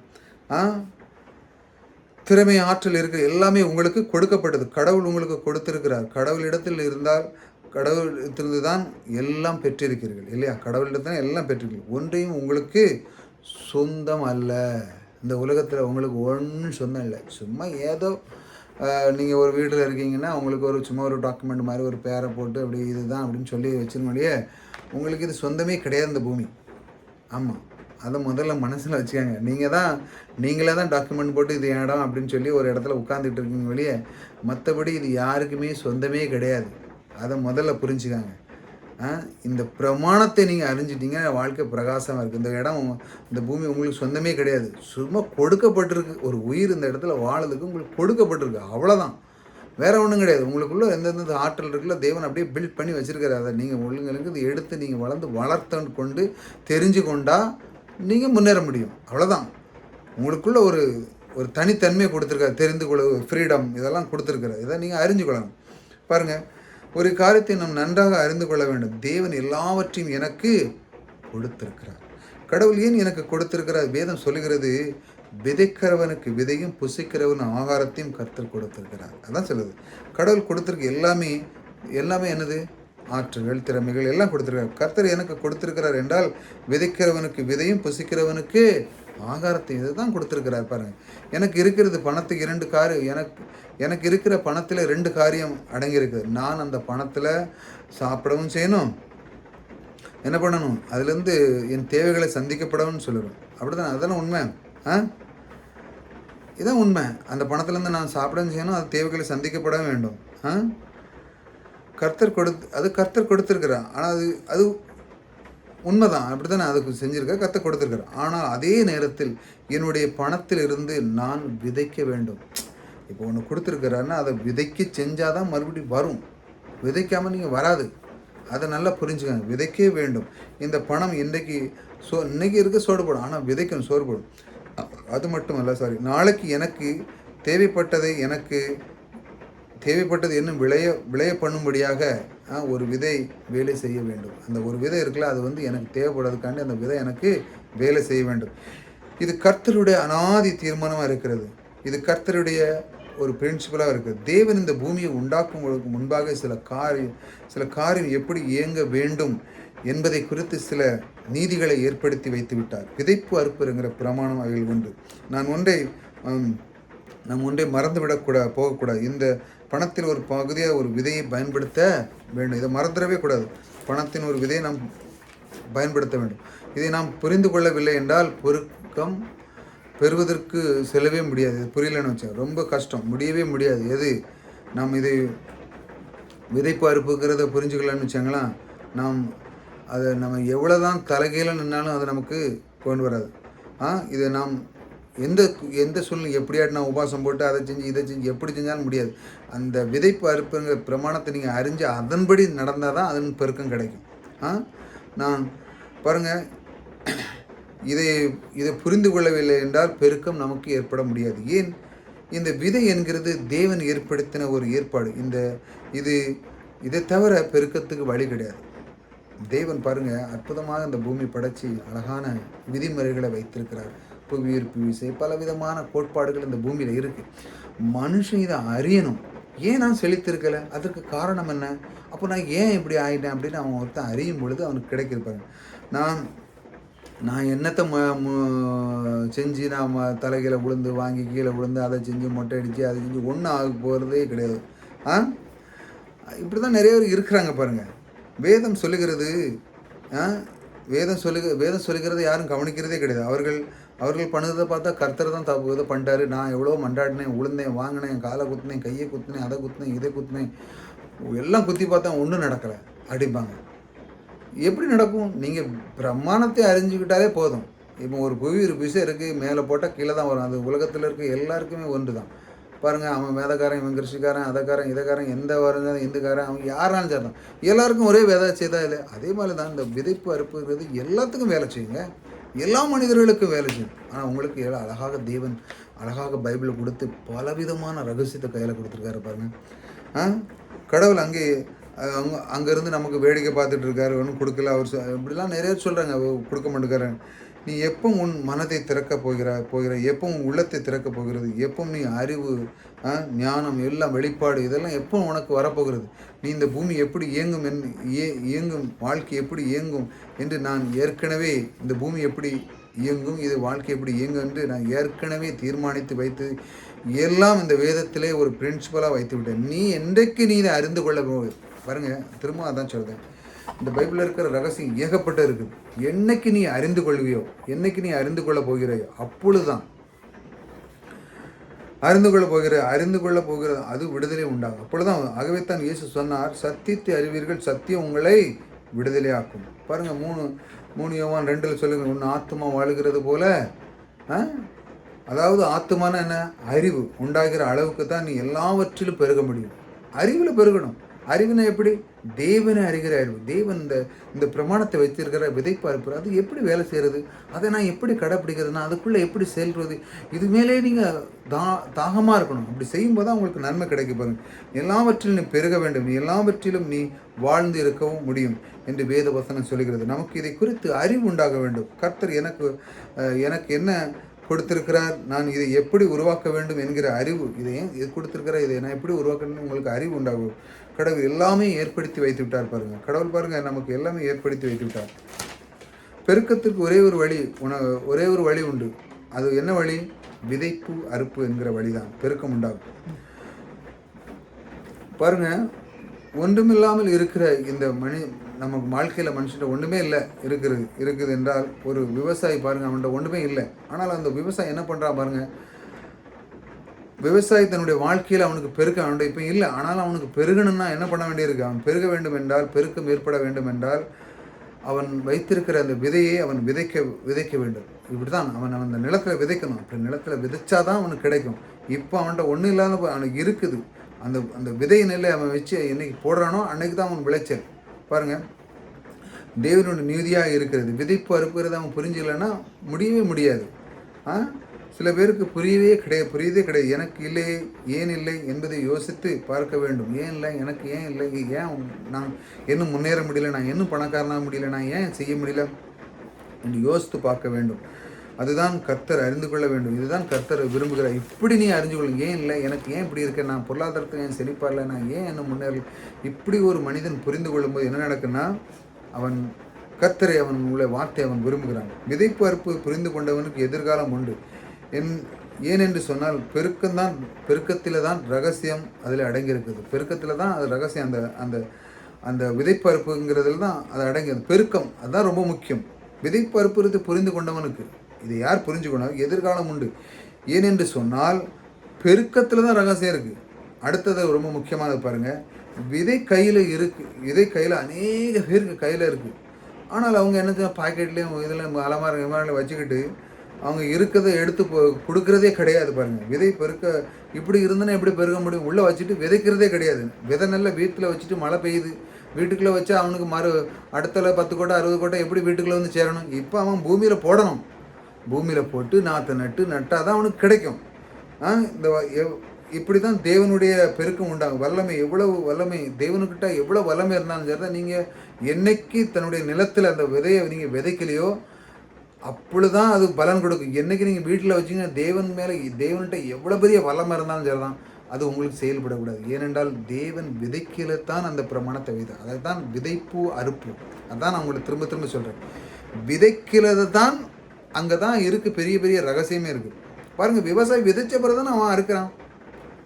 திறமை, ஆற்றல் இருக்குது, எல்லாமே உங்களுக்கு கொடுக்கப்பட்டது. கடவுள் உங்களுக்கு கொடுத்திருக்கிறார். கடவுளிடத்தில் இருந்தால் கடவுளிடத்திலிருந்து தான் எல்லாம் பெற்றிருக்கிறீர்கள் இல்லையா? கடவுளிடத்தில் எல்லாம் பெற்றிருக்கீர்கள். ஒன்றையும் உங்களுக்கு சொந்தம் அல்ல. இந்த உலகத்தில் உங்களுக்கு ஒன்றும் சொந்தம் இல்லை. சும்மா ஏதோ நீங்கள் ஒரு வீட்டில் இருக்கீங்கன்னா உங்களுக்கு ஒரு சும்மா ஒரு டாக்குமெண்ட் மாதிரி ஒரு பேரை போட்டு அப்படி இதுதான் அப்படின்னு சொல்லி வச்சுருந்தோடையே உங்களுக்கு இது சொந்தமே கிடையாது இந்த பூமி. ஆமாம், அதை முதல்ல மனசில் வச்சுக்கோங்க. நீங்களே தான் டாக்குமெண்ட் போட்டு இது இடம் அப்படின்னு சொல்லி ஒரு இடத்துல உட்காந்துட்டு இருக்கீங்க வெளியே. மற்றபடி இது யாருக்குமே சொந்தமே கிடையாது. அதை முதல்ல புரிஞ்சுக்காங்க. இந்த பிரமாணத்தை நீங்கள் அறிஞ்சிட்டிங்கன்னா வாழ்க்கை பிரகாசமாக இருக்குது. இந்த இடம், இந்த பூமி உங்களுக்கு சொந்தமே கிடையாது. சும்மா கொடுக்கப்பட்டிருக்கு. ஒரு உயிர் இந்த இடத்துல வாழறதுக்கு உங்களுக்கு கொடுக்கப்பட்டிருக்கு, அவ்வளோதான். வேறு ஒன்றும் கிடையாது. உங்களுக்குள்ளே எந்தெந்த ஆற்றல் இருக்குல்ல தேவன் அப்படியே பில்ட் பண்ணி வச்சுருக்காரு. அதை நீங்கள் ஒழுங்களுக்கு இதை எடுத்து நீங்கள் வளர்த்து கொண்டு தெரிஞ்சு கொண்டால் நீங்கள் முன்னேற முடியும், அவ்வளோதான். உங்களுக்குள்ளே ஒரு ஒரு தனித்தன்மையை கொடுத்துருக்காரு, தெரிந்து கொள்ள ஃப்ரீடம் இதெல்லாம் கொடுத்துருக்காரு. இதை நீங்கள் அறிஞ்சு கொள்ளணும். பாருங்கள், ஒரு காரியத்தை நாம் நன்றாக அறிந்து கொள்ள வேண்டும். தேவன் எல்லாவற்றையும் எனக்கு கொடுத்திருக்கிறார். கடவுள் ஏன் எனக்கு கொடுத்திருக்கிறார்? வேதம் சொல்லுகிறது, விதைக்கிறவனுக்கு விதையும் புசிக்கிறவன் ஆகாரத்தையும் கர்த்தர் கொடுத்திருக்கிறார். அதான் சொல்லுது. கடவுள் கொடுத்திருக்க எல்லாமே என்னது? ஆற்றுகள், திறமைகள் எல்லாம் கொடுத்திருக்கிறார். கர்த்தர் எனக்கு கொடுத்திருக்கிறார் என்றால் விதைக்கிறவனுக்கு விதையும் புசிக்கிறவனுக்கு ஆகாரத்தை இதுதான் கொடுத்துருக்கிறார். பாருங்கள், எனக்கு இருக்கிறது பணத்துக்கு 2 காரியம். எனக்கு இருக்கிற பணத்தில் 2 காரியம் அடங்கியிருக்குது. நான் அந்த பணத்தில் சாப்பிடவும் செய்யணும், என்ன பண்ணணும், அதுலேருந்து என் தேவைகளை சந்திக்கப்படவும் சொல்லணும். அப்படி தான், அதெல்லாம் உண்மை. இதான் உண்மை. அந்த பணத்துலேருந்து நான் சாப்பிடவும் செய்யணும், அது தேவைகளை சந்திக்கப்பட வேண்டும். கர்த்தர் கொடுத்துருக்கிறார். ஆனால் அது உண்மைதான், அப்படி தான் நான் அதுக்கு செஞ்சுருக்கேன், கற்று கொடுத்துருக்குறேன். ஆனால் அதே நேரத்தில் என்னுடைய பணத்தில் இருந்து நான் விதைக்க வேண்டும். இப்போ ஒன்று கொடுத்துருக்குறாருன்னா அதை விதைக்க செஞ்சால் தான் மறுபடியும் வரும். விதைக்காமல் நீங்கள் வராது. அதை நல்லா புரிஞ்சுக்கங்க. விதைக்கவே வேண்டும். இந்த பணம் இன்றைக்கி இன்றைக்கி இருக்க சோறு போடும், ஆனால் விதைக்கணும், சோறு போடும். அது மட்டும் அல்ல, நாளைக்கு எனக்கு தேவைப்பட்டது இன்னும் விளைய பண்ணும்படியாக ஒரு விதை வேலை செய்ய வேண்டும். அந்த ஒரு விதை இருக்குல்ல, அது எனக்கு தேவைப்படுறதுக்காண்டி அந்த விதை எனக்கு வேலை செய்ய வேண்டும். இது கர்த்தருடைய அனாதி தீர்மானமாக இருக்கிறது. இது கர்த்தருடைய ஒரு பிரின்சிபலாக இருக்குது. தேவன் இந்த பூமியை உண்டாக்குவதற்கு முன்பாக சில காரியம் எப்படி இயங்க வேண்டும் என்பதை குறித்து சில நீதிகளை ஏற்படுத்தி வைத்து விட்டார். விதைப்பு அறுப்புங்கிற பிரமாணம் அவைகள் உண்டு. நாம் ஒன்றை போகக்கூடாது. இந்த பணத்தில் ஒரு பகுதியாக ஒரு விதையை பயன்படுத்த வேண்டும். இதை மறந்துடவே கூடாது. பணத்தின் ஒரு விதையை நாம் பயன்படுத்த வேண்டும். இதை நாம் புரிந்து கொள்ளவில்லை என்றால் பொருக்கம் பெறுவதற்கு செல்லவே முடியாது. இது புரியலன்னு வச்சா ரொம்ப கஷ்டம், முடியவே முடியாது. நாம் இதை விதைப்பு அறுப்புங்கிறத புரிஞ்சுக்கலான்னு வச்சாங்களேன், நம்ம எவ்வளோ தான் தலைகீழ நின்னாலும் அது நமக்கு கொண்டு வராது. இதை நாம் எந்த சூழ்நிலை எப்படியாட்டு நான் உபாசம் போட்டு அதை செஞ்சு இதை செஞ்சு எப்படி செஞ்சாலும் முடியாது. அந்த விதைப்பு அறுப்புங்கிற பிரமாணத்தை நீங்கள் அறிஞ்சு அதன்படி நடந்தால் தான் அதன் பெருக்கம் கிடைக்கும். நான் பாருங்கள், இதை புரிந்து கொள்ளவில்லை என்றால் பெருக்கம் நமக்கு ஏற்பட முடியாது. ஏன்? இந்த விதை என்கிறது தேவன் ஏற்படுத்தின ஒரு ஏற்பாடு. இதை தவிர பெருக்கத்துக்கு வழி கிடையாது. தேவன் பாருங்கள், அற்புதமாக இந்த பூமி படைச்சி அழகான விதிமுறைகளை வைத்திருக்கிறார். புவியீர்ப்பு விசை, பலவிதமான கோட்பாடுகள் இந்த பூமியில் இருக்குது. மனுஷன் இதை அறியணும். ஏன் நான் செழித்திருக்கலை? அதற்கு காரணம் என்ன? அப்போ நான் ஏன் இப்படி ஆகிட்டேன் அப்படின்னு அவன் ஒருத்தன் அறியும் பொழுது அவனுக்கு கிடைக்கிருப்பாங்க. நான் என்னத்தை செஞ்சு நான் தலைகீழே விழுந்து வாங்கி கீழே விழுந்து அதை செஞ்சு மொட்டை அடித்து அதை செஞ்சு ஒன்றும் ஆக போகிறதே கிடையாது. இப்படி தான் நிறைய பேர் இருக்கிறாங்க பாருங்கள். வேதம் சொல்லுகிறது வேதம் சொல்லுகிறத யாரும் கவனிக்கிறதே கிடையாது. அவர்கள் பண்ணதை பார்த்தா கர்த்தர் தான் தப்பு இதை பண்ணிட்டாரு. நான் எவ்வளோ மண்டாடினேன், உளுந்தேன், வாங்கினேன், காலை குத்துனேன், கையை குத்துனேன், அதை குத்துனேன், இதை குத்துனேன், எல்லாம் குத்தி பார்த்தா ஒன்றும் நடக்கலை அடிப்பாங்க. எப்படி நடக்கும்? நீங்கள் பிரமாணத்தை அறிஞ்சுக்கிட்டாலே போதும். இப்போ ஒரு புவி விஷயம் இருக்குது, மேலே போட்டால் கீழே தான் வரும். அது உலகத்தில் இருக்க எல்லாருக்குமே ஒன்று தான். பாருங்கள், அவன் வேதக்காரன், இவன் கிருஷிக்காரன், அதக்காரன், இதக்காரன், எந்த வருங்காரன், இந்துக்காரன், அவன் யாராலும் சேர்ந்தான், எல்லாருக்கும் ஒரே வேலை செய்தா இல்லை. அதே மாதிரி தான் இந்த விதைப்பு அறுப்புங்கிறது எல்லாத்துக்கும் வேலை செய்யுங்க, எல்லா மனிதர்களுக்கும் வேலை செய்யும். ஆனால் உங்களுக்கு அழகாக தேவன் அழகாக பைபிளை கொடுத்து பலவிதமான ரகசியத்தை கையில் கொடுத்துருக்காரு பாருங்கள். கடவுள் அங்கே அங்கேருந்து நமக்கு வேடிக்கை பார்த்துட்டு இருக்காரு, ஒன்றும் கொடுக்கல. இப்படிலாம் நிறைய சொல்கிறாங்க, கொடுக்க மாட்டேங்கிறாங்க. நீ எப்போ உன் மனதை திறக்க போகிற எப்போ உன் உள்ளத்தை திறக்க போகிறது, எப்போ நீ அறிவு, ஞானம், எல்லாம் வெளிப்பாடு, இதெல்லாம் எப்போ உனக்கு வரப்போகிறது, நீ இந்த பூமி எப்படி இயங்கும் இயங்கும் வாழ்க்கை எப்படி இயங்கும் என்று நான் ஏற்கனவே, இந்த பூமி எப்படி இயங்கும், இது வாழ்க்கை எப்படி இயங்கும் என்று நான் ஏற்கனவே தீர்மானித்து வைத்து எல்லாம் இந்த வேதத்திலே ஒரு பிரின்சிபலாக வைத்து விட்டேன். நீ என்றைக்கு நீ இதை அறிந்து கொள்ள பாருங்கள், திரும்ப அதான் சொல்கிறேன். இந்த பைபிளில் இருக்கிற ரகசியம் ஏகப்பட்ட இருக்குது. என்னைக்கு நீ அறிந்து கொள்வியோ, என்னைக்கு நீ அறிந்து கொள்ள போகிறாயோ, அப்பொழுதுதான் அறிந்து கொள்ள போகிற அது விடுதலை உண்டாகும். அப்பொழுதுதான். ஆகவே தான் இயேசு சொன்னார், சத்தியத்தை அறிவீர்கள், சத்தியம் உங்களை விடுதலை ஆக்கும். பாருங்கள், 3 யோவான் 2 சொல்லுங்க, ஒன்று ஆத்மா வாழுகிறது போல, அதாவது ஆத்மான என்ன, அறிவு உண்டாகிற அளவுக்கு தான் நீ எல்லாவற்றிலும் பெருக முடியும். அறிவில் பெருகணும். அறிவுனா எப்படி, தேவனை அறிகிற அறிவு. தேவன் இந்த பிரமாணத்தை வச்சிருக்கிற விதைப்பார்ப்பு, அது எப்படி வேலை செய்கிறது, அதை நான் எப்படி கடைப்பிடிக்கிறதுனா, அதுக்குள்ளே எப்படி செயல்படுறது, இது மேலே நீங்கள் தாகமாக இருக்கணும். அப்படி செய்யும்போது தான் உங்களுக்கு நன்மை கிடைக்க பாருங்க. எல்லாவற்றிலும் நீ பெருக வேண்டும், நீ எல்லாவற்றிலும் நீ வாழ்ந்து இருக்கவும் முடியும் என்று வேத வசனம் சொல்கிறது. நமக்கு இதை குறித்து அறிவு உண்டாக வேண்டும். கர்த்தர் எனக்கு என்ன கொடுத்திருக்கிறார், நான் இதை எப்படி உருவாக்க வேண்டும் என்கிற அறிவு, இது கொடுத்திருக்கிறார், இதை நான் எப்படி உருவாக்க வேண்டும், உங்களுக்கு அறிவு உண்டாகும். கடவுள் எல்லாமே ஏற்படுத்தி வைத்து விட்டார் பாருங்கள். கடவுள் பாருங்கள், நமக்கு எல்லாமே ஏற்படுத்தி வைத்து விட்டார். பெருக்கத்திற்கு ஒரே ஒரு வழி உண்டு. அது என்ன வழி, விதைப்பு அறுப்பு என்கிற வழிதான் பெருக்கம் உண்டாகும். பாருங்கள், ஒன்றுமில்லாமல் இருக்கிற இந்த நமக்கு வாழ்க்கையில் மனுஷன் ஒன்றுமே இல்லை இருக்குது என்றால், ஒரு விவசாயி பாருங்கள், அவன்கிட்ட ஒன்றுமே இல்லை. ஆனால் அந்த விவசாயி என்ன பண்ணுறான் பாருங்கள், விவசாயி தன்னுடைய வாழ்க்கையில் அவனுக்கு அவனுடைய இப்போ இல்லை, ஆனாலும் அவனுக்கு பெருகணும்னா என்ன பண்ண வேண்டியிருக்கு, அவன் பெருக வேண்டும் என்றால், பெருக்கம் ஏற்பட வேண்டும் என்றால், அவன் வைத்திருக்கிற அந்த விதையை அவன் விதைக்க வேண்டும். இப்படி தான் அவன் அந்த நிலத்தில் விதைக்கணும். அப்படி நிலத்தில் விதைச்சாதான் அவனுக்கு கிடைக்கும். இப்போ அவன்கிட்ட ஒன்றும் இல்லாத அவனுக்கு இருக்குது. அந்த விதை நெல்லை அவன் வச்சு என்னைக்கு போடுறானோ அன்னைக்கு தான் அவன் விளைச்சல். பாருங்கள், தேவனுடைய நீதியாக இருக்கிறது. விதைப்பு அறுப்புறது அவன் புரிஞ்சிக்கலைன்னா முடியவே முடியாது. சில பேருக்கு புரியதே கிடையாது. எனக்கு இல்லை, ஏன் இல்லை என்பதை யோசித்து பார்க்க வேண்டும். ஏன் இல்லை, எனக்கு ஏன் இல்லை, ஏன் நான் இன்னும் முன்னேற முடியல, நான் இன்னும் பணக்காரனாக முடியல, நான் ஏன் செய்ய முடியல என்று யோசித்து பார்க்க வேண்டும். அதுதான் கர்த்தர் அறிந்து கொள்ள வேண்டும். இதுதான் கர்த்தர் விரும்புகிறார். இப்படி நீ அறிஞ்சு கொள்ளுங்க. ஏன் இல்லை, எனக்கு ஏன் இப்படி இருக்கேன், நான் பொருளாதாரத்தில் ஏன் செழிப்பாக இல்லை, நான் ஏன் என்ன முன்னேறல, இப்படி ஒரு மனிதன் புரிந்து கொள்ளும்போது என்ன நடக்குன்னா, அவன் கர்த்தரை உள்ள வார்த்தை அவன் விரும்புகிறான். விதைப்பு அறுப்பு புரிந்து கொண்டவனுக்கு எதிர்காலம் உண்டு. ஏனென்று சொன்னால், பெருக்கத்தில் தான் ரகசியம் அதில் அடங்கியிருக்குது. பெருக்கத்தில் தான் அது ரகசியம். அந்த அந்த விதைப்பு அறுப்புங்கிறதுல தான் அது அடங்கியது. பெருக்கம் அதுதான் ரொம்ப முக்கியம். விதைப்பு அறுப்புறது புரிந்து கொண்டவனுக்கு, இதை யார் புரிஞ்சுக்கணும், எதிர்காலம் உண்டு. ஏனென்று சொன்னால், பெருக்கத்தில் தான் ரகசியம் இருக்குது. அடுத்தது ரொம்ப முக்கியமானது பாருங்கள், விதை கையில் அநேக பேருக்கு கையில் இருக்குது. ஆனால் அவங்க என்ன பாக்கெட்லேயும் இதில் அலமாரில் வச்சுக்கிட்டு அவங்க இருக்கிறத எடுத்து கொடுக்குறதே கிடையாது. பாருங்கள், விதை இப்படி இருந்ததுன்னா எப்படி பெருக முடியும், உள்ளே வச்சுட்டு விதைக்கிறதே கிடையாது. விதை நல்லா வீட்டில் வச்சுட்டு மழை பெய்யுது, வீட்டுக்குள்ளே வச்சா அவனுக்கு அடுத்தல 10 கோட்டை 60 கோட்டை எப்படி வீட்டுக்குள்ளே வந்து சேரணும். இப்போ அவன் பூமியில் போடணும். பூமியில் போட்டு நாற்று நட்டால் தான் அவனுக்கு கிடைக்கும். இப்படி தான் தேவனுடைய பெருக்கம் உண்டாகும். வல்லமை, எவ்வளவு வல்லமை தேவனுக்கிட்ட எவ்வளோ வல்லமை இருந்தாலும் சரி தான், நீங்கள் என்னைக்கு தன்னுடைய நிலத்தில் அந்த விதையை நீங்கள் விதைக்கலையோ அப்பொழுதுதான் அது பலன் கொடுக்கும். என்றைக்கு நீங்கள் வீட்டில் வச்சிங்கன்னா தேவன்கிட்ட எவ்வளோ பெரிய வல்லமை இருந்தாலும் சரி தான், அது உங்களுக்கு செயல்படக்கூடாது. ஏனென்றால் தேவன் விதைக்கலத்தான் அந்த பிரமாணத்தை வைத்தார். அதை தான் விதைப்பு அறுப்பு. அதான் நான் உங்களுக்கு திரும்ப திரும்ப சொல்கிறேன். விதைக்கிறது தான் அங்கே தான் இருக்குது, பெரிய பெரிய ரகசியமே இருக்குது. பாருங்கள், விவசாயி விதைச்ச பிறகு தான் அவன் அறுக்கிறான்.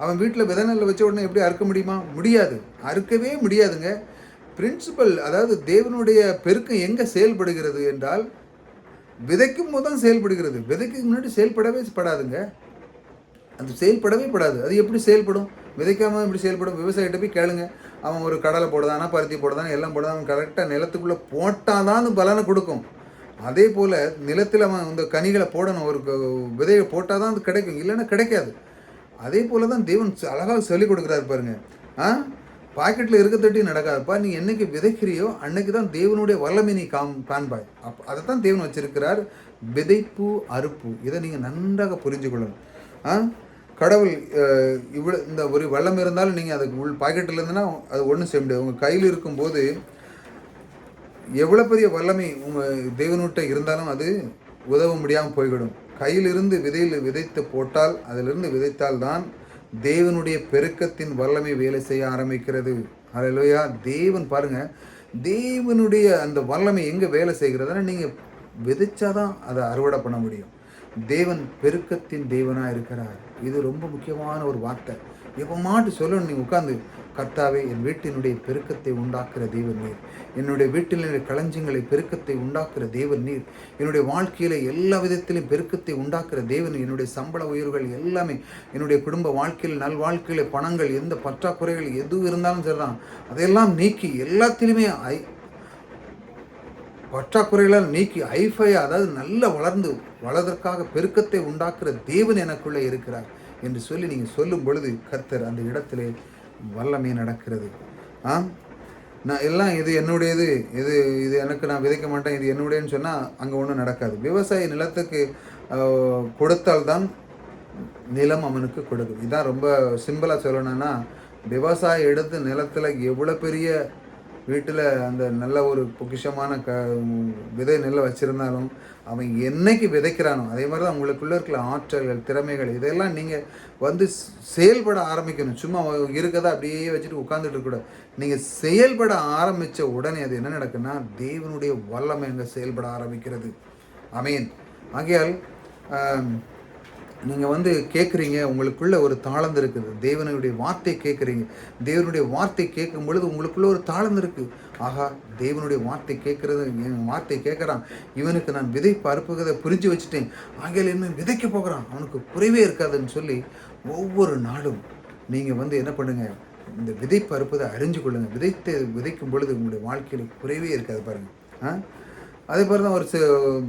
அவன் வீட்டில் விதை நெல்லை வச்ச உடனே எப்படி அறுக்க முடியுமா, முடியாது, அறுக்கவே முடியாதுங்க. பிரின்சிபல், அதாவது தேவனுடைய பெருக்கம் எங்கே செயல்படுகிறது என்றால், விதைக்கும் போது தான் செயல்படுகிறது. விதைக்கு முன்னாடி செயல்படவே படாதுங்க. அது செயல்படவே படாது. அது எப்படி செயல்படும், விதைக்காமல் எப்படி செயல்படும். விவசாயிகிட்ட போய் கேளுங்க, அவன் ஒரு கடலை போடுதானா, பருத்தி போடுதானா, எல்லாம் போடுதான், அவன் கரெக்டாக நிலத்துக்குள்ளே போட்டால் தான் அது பலனை கொடுக்கும். அதே போல் நிலத்தில் அவன் இந்த கனிகளை போடணும், ஒரு விதையை போட்டால் தான் அது கிடைக்கும், இல்லைன்னா கிடைக்காது. அதே போல் தான் தேவன் அழகாக சொல்லிக் கொடுக்குறாரு பாருங்கள். பாக்கெட்டில் இருக்க தட்டி நடக்காதுப்பா, நீ என்னைக்கு விதைக்கிறியோ அன்னைக்கு தான் தேவனுடைய வல்லமை நீ காண்பாய். அதை தான் தேவன் வச்சிருக்கிறார், விதைப்பு அறுப்பு. இதை நீங்கள் நன்றாக புரிஞ்சு கொள்ளணும். கடவுள் இவ்வளோ இந்த ஒரு வல்லம் இருந்தாலும் நீங்கள் அதுக்கு பாக்கெட்டில் இருந்துன்னா அது ஒன்றும் செய்ய முடியாது. உங்கள் கையில் இருக்கும்போது எவ்வளோ பெரிய வல்லமை உங்கள் தேவனுட்ட இருந்தாலும் அது உதவ முடியாமல் போய்விடும். கையிலிருந்து விதையில் விதைத்து போட்டால், அதிலிருந்து விதைத்தால் தான் தேவனுடைய பெருக்கத்தின் வல்லமை வேலை செய்ய ஆரம்பிக்கிறது. அல்லேலூயா. தேவன் பாருங்கள், தேவனுடைய அந்த வல்லமை எங்கே வேலை செய்கிறதுனா நீங்கள் விதைச்சாதான் அதை அறுவடை பண்ண முடியும். தேவன் பெருக்கத்தின் தேவனாக இருக்கிறார். இது ரொம்ப முக்கியமான ஒரு வார்த்தை. எப்போ மாட்டு சொல்லணும், நீங்கள் உட்காந்து, கர்த்தாவே என் வீட்டினுடைய பெருக்கத்தை உண்டாக்குற தேவன் நீர், என்னுடைய வீட்டினுடைய களஞ்சியங்களை பெருக்கத்தை உண்டாக்குற தேவன் நீர், என்னுடைய வாழ்க்கையில் எல்லா விதத்திலும் பெருக்கத்தை உண்டாக்குற தேவன், என்னுடைய சம்பள உயர்வுகள் எல்லாமே, என்னுடைய குடும்ப வாழ்க்கையில் நல்வாழ்க்கையில் பணங்கள் எந்த பற்றாக்குறைகள் எது இருந்தாலும் சரிதான், அதையெல்லாம் நீக்கி எல்லாத்திலுமே பற்றாக்குறைகளால் நீக்கி அதாவது நல்ல வளர்வதற்காக பெருக்கத்தை உண்டாக்குற தேவன் எனக்குள்ளே இருக்கிறார் என்று சொல்லி நீங்கள் சொல்லும் பொழுது கர்த்தர் அந்த இடத்திலே வல்லமை நடக்கிறது. நான் எல்லாம் இது என்னுடையது, இது எனக்கு நான் விதைக்க மாட்டேன், இது என்னுடையன்னு சொன்னால் அங்கே ஒன்றும் நடக்காது. விவசாய நிலத்துக்கு கொடுத்தால்தான் நிலம் அவனுக்கு கொடுக்கும். இதுதான் ரொம்ப சிம்பிளாக சொல்லணும்னா, விவசாயம் எடுத்து நிலத்தில் எவ்வளோ பெரிய வீட்டில் அந்த நல்ல ஒரு பொக்கிஷமான விதை நெல்லை வச்சுருந்தாலும் அவன் என்னைக்கு விதைக்கிறானோ அதே மாதிரி தான் உங்களுக்குள்ளே இருக்கிற ஆற்றல்கள், திறமைகள், இதெல்லாம் நீங்கள் வந்து செயல்பட ஆரம்பிக்கணும். சும்மா இருக்கதை அப்படியே வச்சுட்டு உட்காந்துட்டு இருக்கக்கூடாது. நீங்கள் செயல்பட ஆரம்பித்த உடனே அது என்ன நடக்குன்னா, தேவனுடைய வல்லமை அங்கே செயல்பட ஆரம்பிக்கிறது. ஆமென். ஆகையால் நீங்கள் வந்து கேட்குறீங்க, உங்களுக்குள்ள ஒரு தாளந்து இருக்குது. தேவனுடைய வார்த்தை கேட்குறீங்க. தேவனுடைய வார்த்தை கேட்கும் பொழுது உங்களுக்குள்ள ஒரு தாளந்து இருக்குது. ஆகா, தேவனுடைய வார்த்தை கேட்குறது, என் வார்த்தை கேட்குறான், இவனுக்கு நான் விதைப்பு அறுப்புகிறத புரிஞ்சு வச்சுட்டேன், ஆகையால் என்ன விதைக்க போகிறான், அவனுக்கு குறைவே இருக்காதுன்னு சொல்லி ஒவ்வொரு நாளும் நீங்கள் வந்து என்ன பண்ணுங்கள், இந்த விதைப்பு அறுப்பதை அறிஞ்சு கொள்ளுங்கள். விதைக்கும் பொழுது உங்களுடைய வாழ்க்கையில் குறைவே இருக்காது பாருங்கள். அதே மாதிரி தான் ஒரு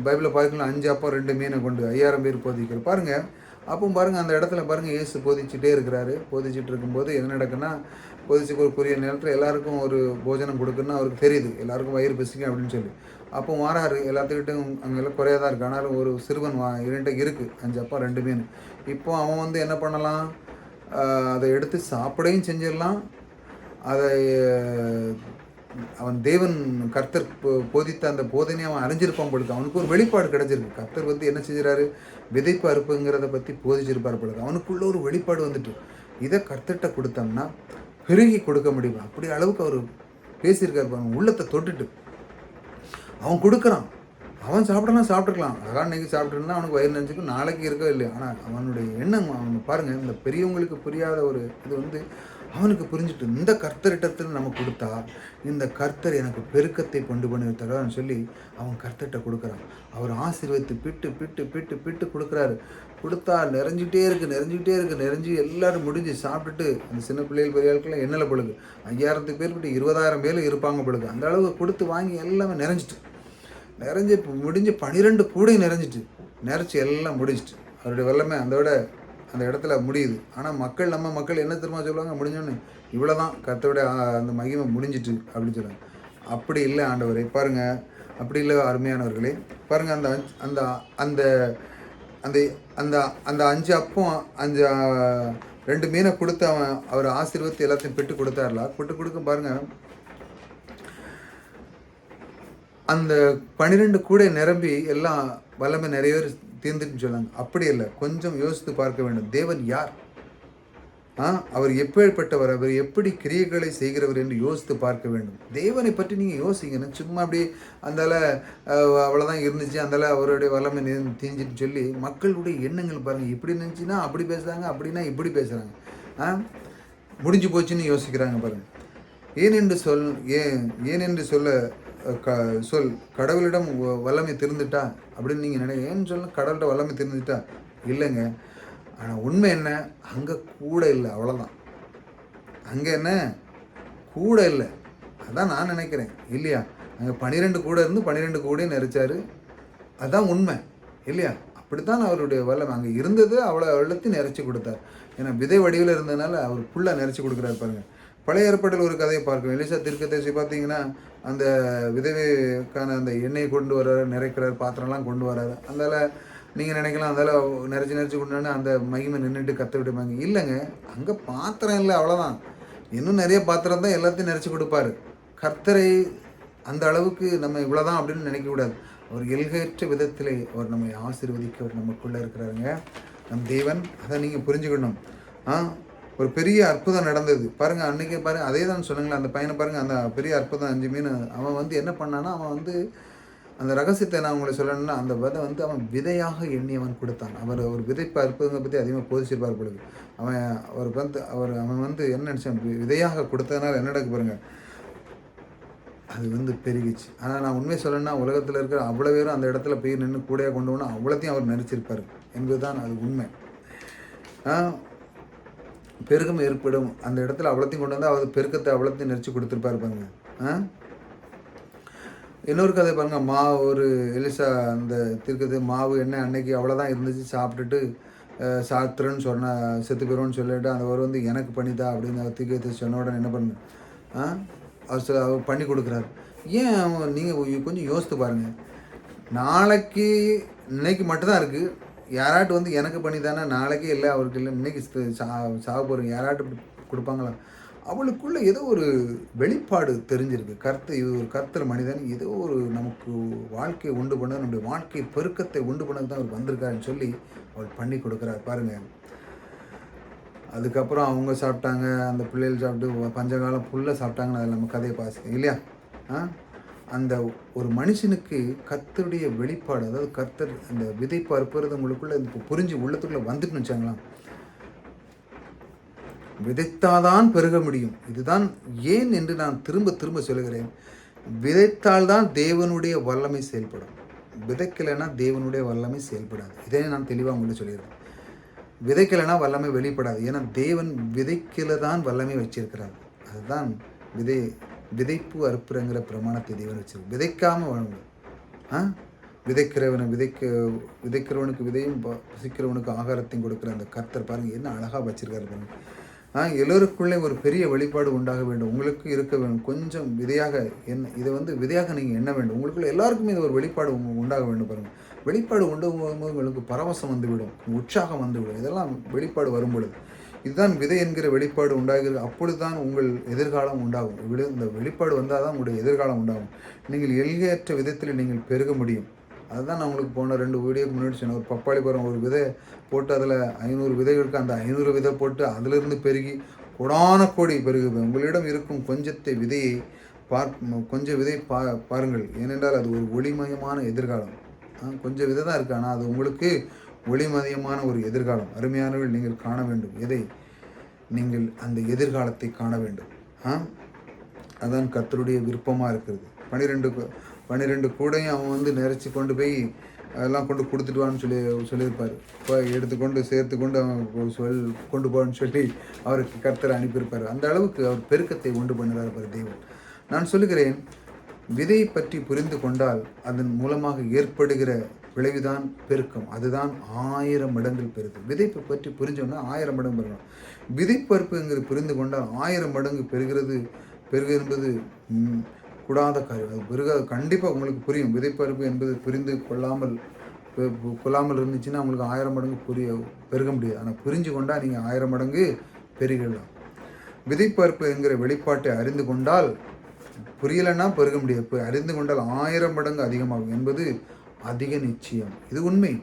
பைபிளில் பார்க்கலாம், 5 அப்பம் 2 மீனை கொண்டு 5000 பேர் போதிக்கிற பாருங்கள். அப்போ பாருங்கள், அந்த இடத்துல பாருங்கள், இயேசு போதிச்சுட்டே இருக்கிறாரு. போதிச்சுட்டு இருக்கும்போது என்ன நடக்குன்னா, போதிச்சு ஒரு குறிய நேரத்தில் எல்லாருக்கும் ஒரு போஜனம் கொடுக்குன்னு அவருக்கு தெரியுது, எல்லாருக்கும் வயிறு பசிக்கும் அப்படின்னு சொல்லி. அப்போ வராரு, எல்லாத்துக்கிட்டும் அங்கெல்லாம் குறையாக தான் இருக்குது. ஆனாலும் ஒரு சிறுவன் என்கிட்ட இருக்குது 5 அப்பம் 2 மீன். இப்போ அவன் வந்து என்ன பண்ணலாம், அதை எடுத்து சாப்பிடையும் செஞ்சிடலாம், அதை அவன் தேவன் கர்த்தர் போதித்த அந்த போதனையை அவன் அறிஞ்சிருப்பான் பொழுது அவனுக்கு ஒரு வெளிப்பாடு கிடைச்சிருக்கு. கர்த்தர் வந்து என்ன செஞ்சிடாரு, விதைப்பு அறுப்புங்கிறத பற்றி போதிச்சிருப்பார் பொழுது அவனுக்குள்ள ஒரு வெளிப்பாடு வந்துட்டு, இதை கர்த்தர்கிட்ட கொடுத்தோம்னா பெருகி கொடுக்க முடியும். அப்படி அளவுக்கு அவர் பேசியிருக்காரு பாருங்க, உள்ளத்தை தொட்டுட்டு அவன் கொடுக்குறான். அவன் சாப்பிட்டுருக்கலாம், அழகாக இன்றைக்கி சாப்பிட்டுருந்தா அவனுக்கு வயிறு நினச்சிக்கும், நாளைக்கு இருக்கவே இல்லை. ஆனால் அவனுடைய எண்ணம், அவன் பாருங்கள், இந்த பெரியவங்களுக்கு புரியாத ஒரு இது வந்து அவனுக்கு புரிஞ்சுட்டு, இந்த கர்த்தரிட்டத்தில் நம்ம கொடுத்தா இந்த கர்த்தர் எனக்கு பெருக்கத்தை கொண்டு பண்ணிருத்தாருன்னு சொல்லி அவன் கர்த்தர்கிட்ட கொடுக்குறான். அவர் ஆசீர்வதித்து பிட்டு பிட்டு பிட்டு பிட்டு கொடுக்குறாரு. கொடுத்தா நிறைஞ்சிட்டே இருக்குது. நிறைஞ்சு எல்லோரும் முடிஞ்சு சாப்பிட்டுட்டு அந்த சின்ன பிள்ளைகள் பெரிய ஆட்கள்லாம் எண்ணெயில் பொழுது 5000 பேர் விட்டு 20000 பேர் இருப்பாங்க பொழுது அந்த அளவுக்கு கொடுத்து வாங்கி எல்லாமே நிறைஞ்சிட்டு முடிஞ்சு 12 கூடை நிறைச்சி எல்லாம் முடிச்சிட்டு அவருடைய வல்லமை அந்த இடத்துல முடியுது. ஆனால் நம்ம மக்கள் என்ன திரும்ப சொல்லுவாங்க, முடிஞ்சோன்னு இவ்வளோ தான் கர்த்தருடைய அந்த மகிமை முடிஞ்சிட்டு அப்படின்னு சொல்லுவாங்க. அப்படி இல்லை ஆண்டவரே, பாருங்கள், அப்படி இல்லை அருமையானவர்களே. பாருங்கள், அந்த அந்த அந்த அந்த அந்த அந்த 5 அப்பம் 2 மீனை கொடுத்து அவர் ஆசீர்வதித்து எல்லாத்தையும் பெட்டு கொடுத்தார்ல, பெட்டு கொடுக்க பாருங்கள், அந்த 12 கூடை நிரம்பி எல்லாம் வல்லமை நிறைய பேர் தீர்ந்துட்டுன்னு சொன்னாங்க. அப்படி இல்லை, கொஞ்சம் யோசித்து பார்க்க வேண்டும். தேவன் யார்? அவர் எப்பேற்பட்டவர், அவர் எப்படி கிரியைகளை செய்கிறவர் என்று யோசித்து பார்க்க வேண்டும். தேவனை பற்றி நீங்கள் யோசிக்கணும். சும்மா அப்படி அந்தால அவ்வளோதான் இருந்துச்சு, அந்தால அவருடைய வல்லமை தீஞ்சின்னு சொல்லி மக்களுடைய எண்ணங்கள் பாருங்கள், இப்படி நினச்சின்னா அப்படி பேசுகிறாங்க, அப்படின்னா இப்படி பேசுகிறாங்க, முடிஞ்சு போச்சுன்னு யோசிக்கிறாங்க பாருங்கள். ஏன் என்று சொல்ல கடவுளிடம் வல்லமை திருந்துட்டா அப்படின்னு நீங்கள் ஏன்னு சொல்ல, கடவுள்கிட்ட வல்லமை திருந்துட்டா இல்லைங்க. ஆனால் உண்மை என்ன, அங்கே கூட இல்லை, அவ்வளோதான். அங்கே என்ன கூட இல்லை, அதான் நான் நினைக்கிறேன், இல்லையா? அங்கே 12 கூட இருந்து 12 கூடையும் நிறைச்சார், அதுதான் உண்மை, இல்லையா? அப்படித்தான் அவருடைய வல்லமை அங்கே இருந்தது. அவ்வளோ வெள்ளத்தையும் நிறைச்சி கொடுத்தார். ஏன்னா விதை வடிவில் இருந்ததுனால அவர் ஃபுல்லாக நிறைச்சி கொடுக்குறாரு பாருங்கள். பழைய ஏற்பாட்டில் ஒரு கதையை பார்க்கணும். எலிசா தீர்க்கதரிசி பார்த்தீங்கன்னா அந்த விதவைக்கான அந்த எண்ணெயை கொண்டு வர்றாரு, நிறைக்கிறார், பாத்திரம்லாம் கொண்டு வர்றாரு. அதனால் நீங்கள் நினைக்கலாம் அதெல்லாம் நிறச்சி கொண்டாந்து அந்த மகிமை நின்றுட்டு கற்று விடுவாங்க. இல்லைங்க, அங்கே பாத்திரம் இல்லை, அவ்வளோதான். இன்னும் நிறைய பாத்திரம் தான் எல்லாத்தையும் நிறச்சி கொடுப்பாரு. கர்த்தரை அந்த அளவுக்கு நம்ம இவ்வளோதான் அப்படின்னு நினைக்கக்கூடாது. அவர் எல்கையற்ற விதத்திலே அவர் நம்மை ஆசீர்வதிக்க அவர் நமக்குள்ளே இருக்கிறாருங்க நம் தேவன். அதை நீங்கள் புரிஞ்சுக்கணும். ஒரு பெரிய அற்புதம் நடந்தது பாருங்கள். அன்றைக்கே பாருங்கள், அதே தான் சொன்னாங்களே அந்த பையனை பாருங்கள். அந்த பெரிய அற்புதம் 5 மீன் அவன் என்ன பண்ணான்னா, அவன் அந்த ரகசியத்தை நான் உங்களை சொல்லணும்னா, அந்த விதை அவன் விதையாக எண்ணி அவன் கொடுத்தான். அவர் ஒரு விதைப்பு அற்புதங்களை பற்றி அதிகமாக போதிச்சிருப்பார் பொழுது அவன் என்ன நினச்சான், விதையாக கொடுத்ததுனால என்ன நடக்க பாருங்க, அது பெருகிச்சு. ஆனால் நான் உண்மையை சொல்லணும்னா, உலகத்தில் இருக்கிற அவ்வளோ பேரும் அந்த இடத்துல போய் நின்று கூடையாக கொண்டு போனால் அவ்வளோத்தையும் அவர் நினச்சிருப்பார் என்பது தான் அது உண்மை. பெருக்கம் ஏற்படும் அந்த இடத்துல அவ்வளோத்தையும் கொண்டு வந்து அவர் பெருக்கத்தை அவ்வளோத்தையும் நெரிச்சு கொடுத்துருப்பாரு பாருங்க. இன்னொரு கதை பாருங்கள். ஒரு எலிசா அந்த தீர்க்கது மாவு எண்ணெய் அன்னைக்கு அவ்வளோதான் இருந்துச்சு, சாப்பிட்டுட்டு சாத்துறன்னு செத்து போயிடும்னு சொல்லிட்டு அவர் எனக்கு பண்ணித்தா அப்படின்னு அவர் தீர்க்கத்தை சொன்ன உடனே என்ன பண்ணு அவர் பண்ணி கொடுக்குறாரு. ஏன் நீங்கள் கொஞ்சம் யோசித்து பாருங்கள். நாளைக்கு இன்னைக்கு மட்டும்தான் இருக்குது. யாராட்டு எனக்கு பண்ணி தானே, நாளைக்கே இல்லை அவருக்கு இல்லை, இன்னைக்கு சாக போகிறீங்க, யாராட்டு கொடுப்பாங்களா? அவளுக்குள்ள ஏதோ ஒரு வெளிப்பாடு தெரிஞ்சிருக்கு. இது ஒரு கர்த்தர் மனிதன், ஏதோ ஒரு நமக்கு வாழ்க்கையை உண்டு பண்ண, நம்முடைய வாழ்க்கை பெருக்கத்தை உண்டு பண்ணது தான் அவர் வந்திருக்காருன்னு சொல்லி அவள் பண்ணி கொடுக்குறார் பாருங்கள். அதுக்கப்புறம் அவங்க சாப்பிட்டாங்க, அந்த பிள்ளைகள் சாப்பிட்டு பஞ்சகாலம் ஃபுல்லாக சாப்பிட்டாங்கன்னு அதில் நம்ம கதையை பாசிக்க இல்லையா? அந்த ஒரு மனுஷனுக்கு கர்த்தருடைய வெளிப்பாடு, அதாவது கர்த்தர் அந்த விதைப்பு அறுப்புறது உங்களுக்குள்ளே இப்போ புரிஞ்சு உள்ளத்துக்குள்ளே வந்துட்டுன்னு வச்சாங்களாம், விதைத்தால்தான் பெருக முடியும். இதுதான் ஏன் என்று நான் திரும்ப திரும்ப சொல்லுகிறேன். விதைத்தால்தான் தேவனுடைய வல்லமை செயல்படும். விதைக்கலைன்னா தேவனுடைய வல்லமை செயல்படாது. இதை நான் தெளிவாக உங்களுக்கு சொல்லிடுறேன். விதைக்கலைன்னா வல்லமை வெளிப்படாது. ஏன்னா தேவன் விதைக்கல தான் வல்லமை வச்சிருக்கிறார். அதுதான் விதைப்பு அறுப்புறங்கிற பிரமாணத்தை தேவன் வச்சிருக்கு. விதைக்காமல் வாழுங்க. விதைக்கிறவனுக்கு விதையும் பசிக்கிறவனுக்கு ஆகாரத்தையும் கொடுக்குற அந்த கர்த்தர் பாருங்கள் என்ன அழகாக வச்சிருக்காரு பாருங்க. எல்லோருக்குள்ளே ஒரு பெரிய வெளிப்பாடு உண்டாக வேண்டும். உங்களுக்கு இருக்க வேண்டும். கொஞ்சம் விதையாக இதை விதையாக நீங்கள் எண்ண வேண்டும். உங்களுக்குள்ள எல்லாருக்குமே இது ஒரு வெளிப்பாடு உண்டாக வேண்டும் பாருங்கள். வெளிப்பாடு உண்டாகும்போது உங்களுக்கு பரவசம் வந்துவிடும், உற்சாகம் வந்துவிடும். இதெல்லாம் வெளிப்பாடு வரும் பொழுது இதுதான் விதை என்கிற வெளிப்பாடு உண்டாகிறது. அப்பொழுது தான் உங்கள் எதிர்காலம் உண்டாகும். இந்த வெளிப்பாடு வந்தால் தான் உங்களுடைய எதிர்காலம் உண்டாகும். நீங்கள் எல்கையற்ற விதத்தில் நீங்கள் பெருக முடியும். அதுதான் நான் உங்களுக்கு போன 2 வீடியோக்கு முன்னாடி சொன்னேன். ஒரு பப்பாளி பழம் ஒரு விதை போட்டு அதில் 500 விதைகளுக்கு அந்த 500 விதை போட்டு அதிலிருந்து பெருகி கோடான கோடி பெருகுது. உங்களிடம் இருக்கும் கொஞ்சம் விதை பாருங்கள். ஏனென்றால் அது ஒரு ஒளிமயமான எதிர்காலம். கொஞ்சம் விதை தான் இருக்குது, ஆனால் அது உங்களுக்கு ஒளிமயமான ஒரு எதிர்காலம். அருமையானவர்கள், நீங்கள் காண வேண்டும். நீங்கள் அந்த எதிர்காலத்தை காண வேண்டும். அதான் கர்த்தருடைய விருப்பமாக இருக்கிறது. 12 கூடையும் அவன் நிறச்சி கொண்டு போய் அதெல்லாம் கொண்டு கொடுத்துட்டுவான்னு சொல்லியிருப்பார். இப்போ எடுத்துக்கொண்டு சேர்த்துக்கொண்டு அவன் கொண்டு போன்னு சொல்லி அவருக்கு கர்த்தர் அனுப்பியிருப்பார். அந்த அளவுக்கு அவர் பெருக்கத்தை உண்டு பண்ணுறார் பாரு தேவன். நான் சொல்லுகிறேன், விதை பற்றி புரிந்து கொண்டால் அதன் மூலமாக ஏற்படுகிற விளைவுதான் பெருக்கம். அதுதான் 1000 மடங்கு பெருகு. விதைப்பை பற்றி புரிஞ்சோன்னா 1000 மடங்கு பெருகும். விதைப்பருப்புங்கிறது புரிந்து கொண்டால் 1000 மடங்கு பெருகு என்பது கூடாத காரியம். அது பெருக கண்டிப்பாக உங்களுக்கு புரியும். விதைப்பருப்பு என்பது புரிந்து கொள்ளாமல் இருந்துச்சுன்னா உங்களுக்கு 1000 மடங்கு பெருக முடியாது. ஆனால் புரிஞ்சு கொண்டால் நீங்கள் 1000 மடங்கு பெருகலாம். விதைப்பருப்பு என்கிற வெளிப்பாட்டை அறிந்து கொண்டால், புரியலைன்னா பெருக முடியாது. அறிந்து கொண்டால் 1000 மடங்கு அதிகமாகும் என்பது அதிக நிச்சயம். இது உண்மை.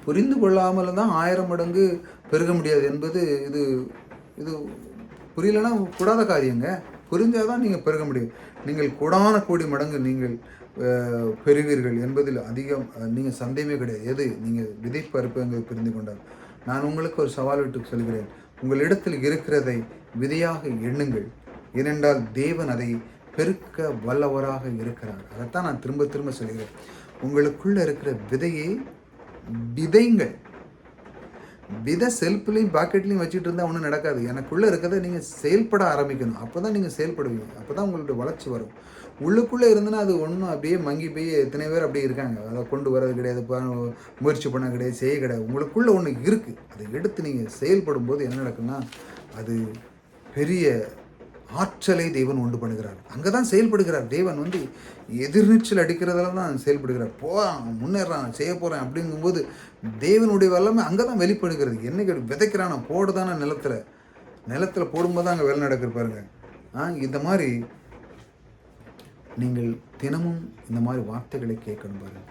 புரிந்து கொள்ளாமல் தான் 1000 மடங்கு பெருக முடியாது என்பது இது புரியலைன்னா கூடாத காரியங்க. புரிஞ்சால் தான் நீங்கள் பெருக முடியும். நீங்கள் கோடான கோடி மடங்கு நீங்கள் பெறுவீர்கள் என்பதில் அதிகம் நீங்கள் சந்தேகமே கிடையாது. நீங்கள் விதைப்பருப்புங்கிறது புரிந்து கொண்டால். நான் உங்களுக்கு ஒரு சவால் விட்டு சொல்கிறேன். உங்களிடத்தில் இருக்கிறதை விதையாக எண்ணுங்கள். ஏனென்றால் தேவன் அதை பெருக்க வல்லவராக இருக்கிறார். அதைத்தான் நான் திரும்ப திரும்ப சொல்கிறேன். உங்களுக்குள்ளே இருக்கிற விதையை விதைங்கள். விதை செல்ஃப்லையும் பாக்கெட்லையும் வச்சுட்டு இருந்தால் ஒன்றும் நடக்காது. எனக்குள்ளே இருக்கிறத நீங்கள் செயல்பட ஆரம்பிக்கணும். அப்போ தான் நீங்கள் செயல்படுவீங்க. அப்போ தான் உங்களுடைய வளர்ச்சி வரும். உள்ளுக்குள்ளே இருந்துன்னா அது ஒன்றும் அப்படியே மங்கி போய் எத்தனை பேர் அப்படியே இருக்காங்க. அதை கொண்டு வரது கிடையாது, முயற்சி பண்ண கிடையாது, செய்ய கிடையாது. உங்களுக்குள்ளே ஒன்று இருக்குது. அதை எடுத்து நீங்கள் செயல்படும் போது என்ன நடக்குன்னா அது பெரிய ஆற்றலை தேவன் உண்டு பண்ணுகிறார். அங்கே தான் செயல்படுகிறார். தேவன் வந்து எதிர்நீச்சல் அடிக்கிறதுல தான் செயல்படுகிறார். முன்னேறான், செய்ய போகிறேன் அப்படிங்கும்போது தேவனுடைய வல்லமை அங்கே தான் வெளிப்படுகிறது. என்னைக்கு விதைக்கிறான போடுதான நிலத்தில் போடும்போது தான் அங்கே வேலை நடக்கிற பாருங்க. இந்த மாதிரி நீங்கள் தினமும் இந்த மாதிரி வார்த்தைகளை கேட்கணும் பாருங்க.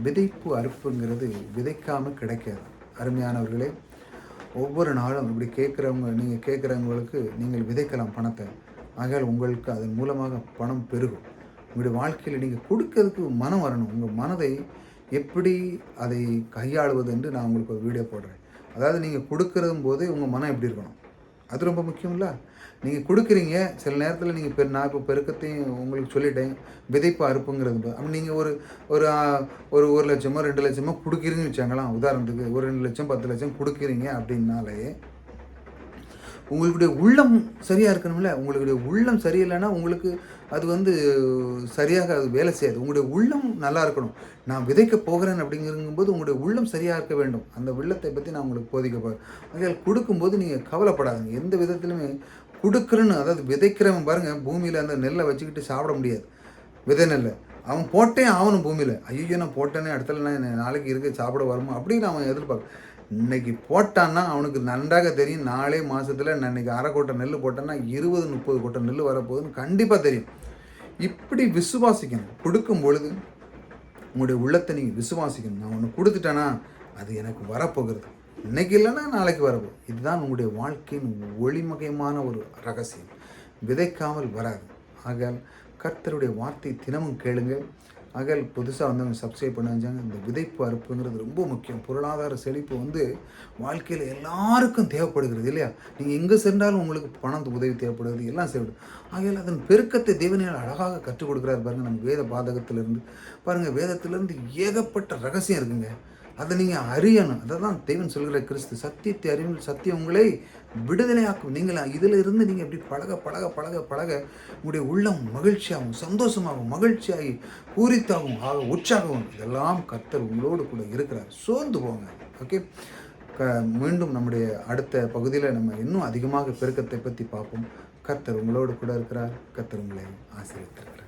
விதைப்பு அறுப்புங்கிறது விதைக்காமல் கிடைக்காது. அருமையானவர்களே, ஒவ்வொரு நாளும் இப்படி நீங்கள் கேட்குறவங்களுக்கு நீங்கள் விதைக்கலாம் பணத்தை. ஆகையால் உங்களுக்கு அதன் மூலமாக பணம் பெருகும். உங்களுடைய வாழ்க்கையில் நீங்கள் கொடுக்கறதுக்கு மனம் வரணும். உங்கள் மனதை எப்படி அதை கையாளுவது என்று நான் உங்களுக்கு ஒரு வீடியோ போடுறேன். அதாவது நீங்கள் கொடுக்கறதும் போதே உங்கள் மனம் எப்படி இருக்கணும், அது ரொம்ப முக்கியம்ல. நீங்கள் கொடுக்குறீங்க, சில நேரத்தில் நீங்கள் நான் இப்போ பெருக்கத்தையும் உங்களுக்கு சொல்லிட்டேன். விதைப்பு அறுப்புங்கிறது அப்படி நீங்கள் ஒரு ஒரு ஒரு 1 லட்சமோ 2 லட்சமோ கொடுக்குறீங்கன்னு வச்சாங்களாம். உதாரணத்துக்கு ஒரு 2 லட்சம் 10 லட்சம் கொடுக்குறீங்க அப்படின்னாலே உங்களுடைய உள்ளம் சரியாக இருக்கணும்ல. உங்களுடைய உள்ளம் சரியில்லைன்னா உங்களுக்கு அது வந்து சரியாக அது வேலை செய்யாது. உங்களுடைய உள்ளம் நல்லா இருக்கணும். நான் விதைக்க போகிறேன் அப்படிங்கும்போது உங்களுடைய உள்ளம் சரியாக இருக்க வேண்டும். அந்த உள்ளத்தை பற்றி நான் உங்களுக்கு போதிக்க போகிறேன். ஆகையால் கொடுக்கும்போது நீங்கள் கவலைப்படாதுங்க. எந்த விதத்துலையுமே கொடுக்குறேன்னு, அதாவது விதைக்கிறவன் பாருங்கள், பூமியில் அந்த நெல்லை வச்சுக்கிட்டு சாப்பிட முடியாது. விதை நெல்லை அவன் போட்டே ஆகணும் பூமியில். ஐயோ நான் போட்டேனே, அடுத்தல நான் நாளைக்கு இருக்க சாப்பிட வருமா அப்படின்னு அவன் எதிர்பார்க்க. இன்றைக்கி போட்டான்னா அவனுக்கு நன்றாக தெரியும். 4 மாதத்தில் நான் இன்றைக்கி 1/2 கொட்டை நெல் போட்டேன்னா 20-30 கொட்டை நெல் வரப்போகுதுன்னு கண்டிப்பாக தெரியும். இப்படி விசுவாசிக்கணும். கொடுக்கும் பொழுது உங்களுடைய உள்ளத்தை நீங்கள் விசுவாசிக்கணும். நான் ஒன்று கொடுத்துட்டேன்னா அது எனக்கு வரப்போகிறது. இன்றைக்கி இல்லைன்னா நாளைக்கு வரப்போகுது. இதுதான் உங்களுடைய வாழ்க்கையின் ஒளிமயமான ஒரு ரகசியம். விதைக்காமல் வராது. ஆகையால் கர்த்தருடைய வார்த்தை தினமும் கேளுங்கள். ஆகையால் புதுசாக வந்தவங்க சப்ஸ்கிரைப் பண்ண வச்சாங்க. இந்த விதைப்பு அறுப்புங்கிறது ரொம்ப முக்கியம். பொருளாதார செழிப்பு வந்து வாழ்க்கையில் எல்லாருக்கும் தேவைப்படுகிறது இல்லையா? நீங்கள் எங்கே சென்றாலும் உங்களுக்கு பணம் உதவி தேவைப்படுகிறது, எல்லாம் செய்யப்படுது. ஆகையால் அதன் பெருக்கத்தை தேவனால் அழகாக கற்றுக் கொடுக்குறாரு பாருங்கள். நம்ம வேத பாதகத்திலிருந்து பாருங்கள், வேதத்திலிருந்து ஏகப்பட்ட ரகசியம் இருக்குங்க. அதை நீங்கள் அறியணும். அதை தான் தேவன் சொல்கிற கிறிஸ்து சத்தியத்தை அறிவு, சத்தியம் உங்களை விடுதலையாக்கும். நீங்கள் இதில் இருந்து நீங்கள் எப்படி பழக பழக பழக பழக உங்களுடைய உள்ளம் மகிழ்ச்சியாகும், சந்தோஷமாகும், மகிழ்ச்சியாகி பூரித்தாகும், உற்சாகம். இதெல்லாம் கர்த்தர் உங்களோடு கூட இருக்கிறார். சோர்ந்து போங்க. ஓகே, மீண்டும் நம்முடைய அடுத்த பகுதியில் நம்ம இன்னும் அதிகமாக பெருக்கத்தை பற்றி பார்ப்போம். கர்த்தர் உங்களோடு கூட இருக்கிறார். கர்த்தர் உங்களை ஆசீர்வதிக்கிறார்.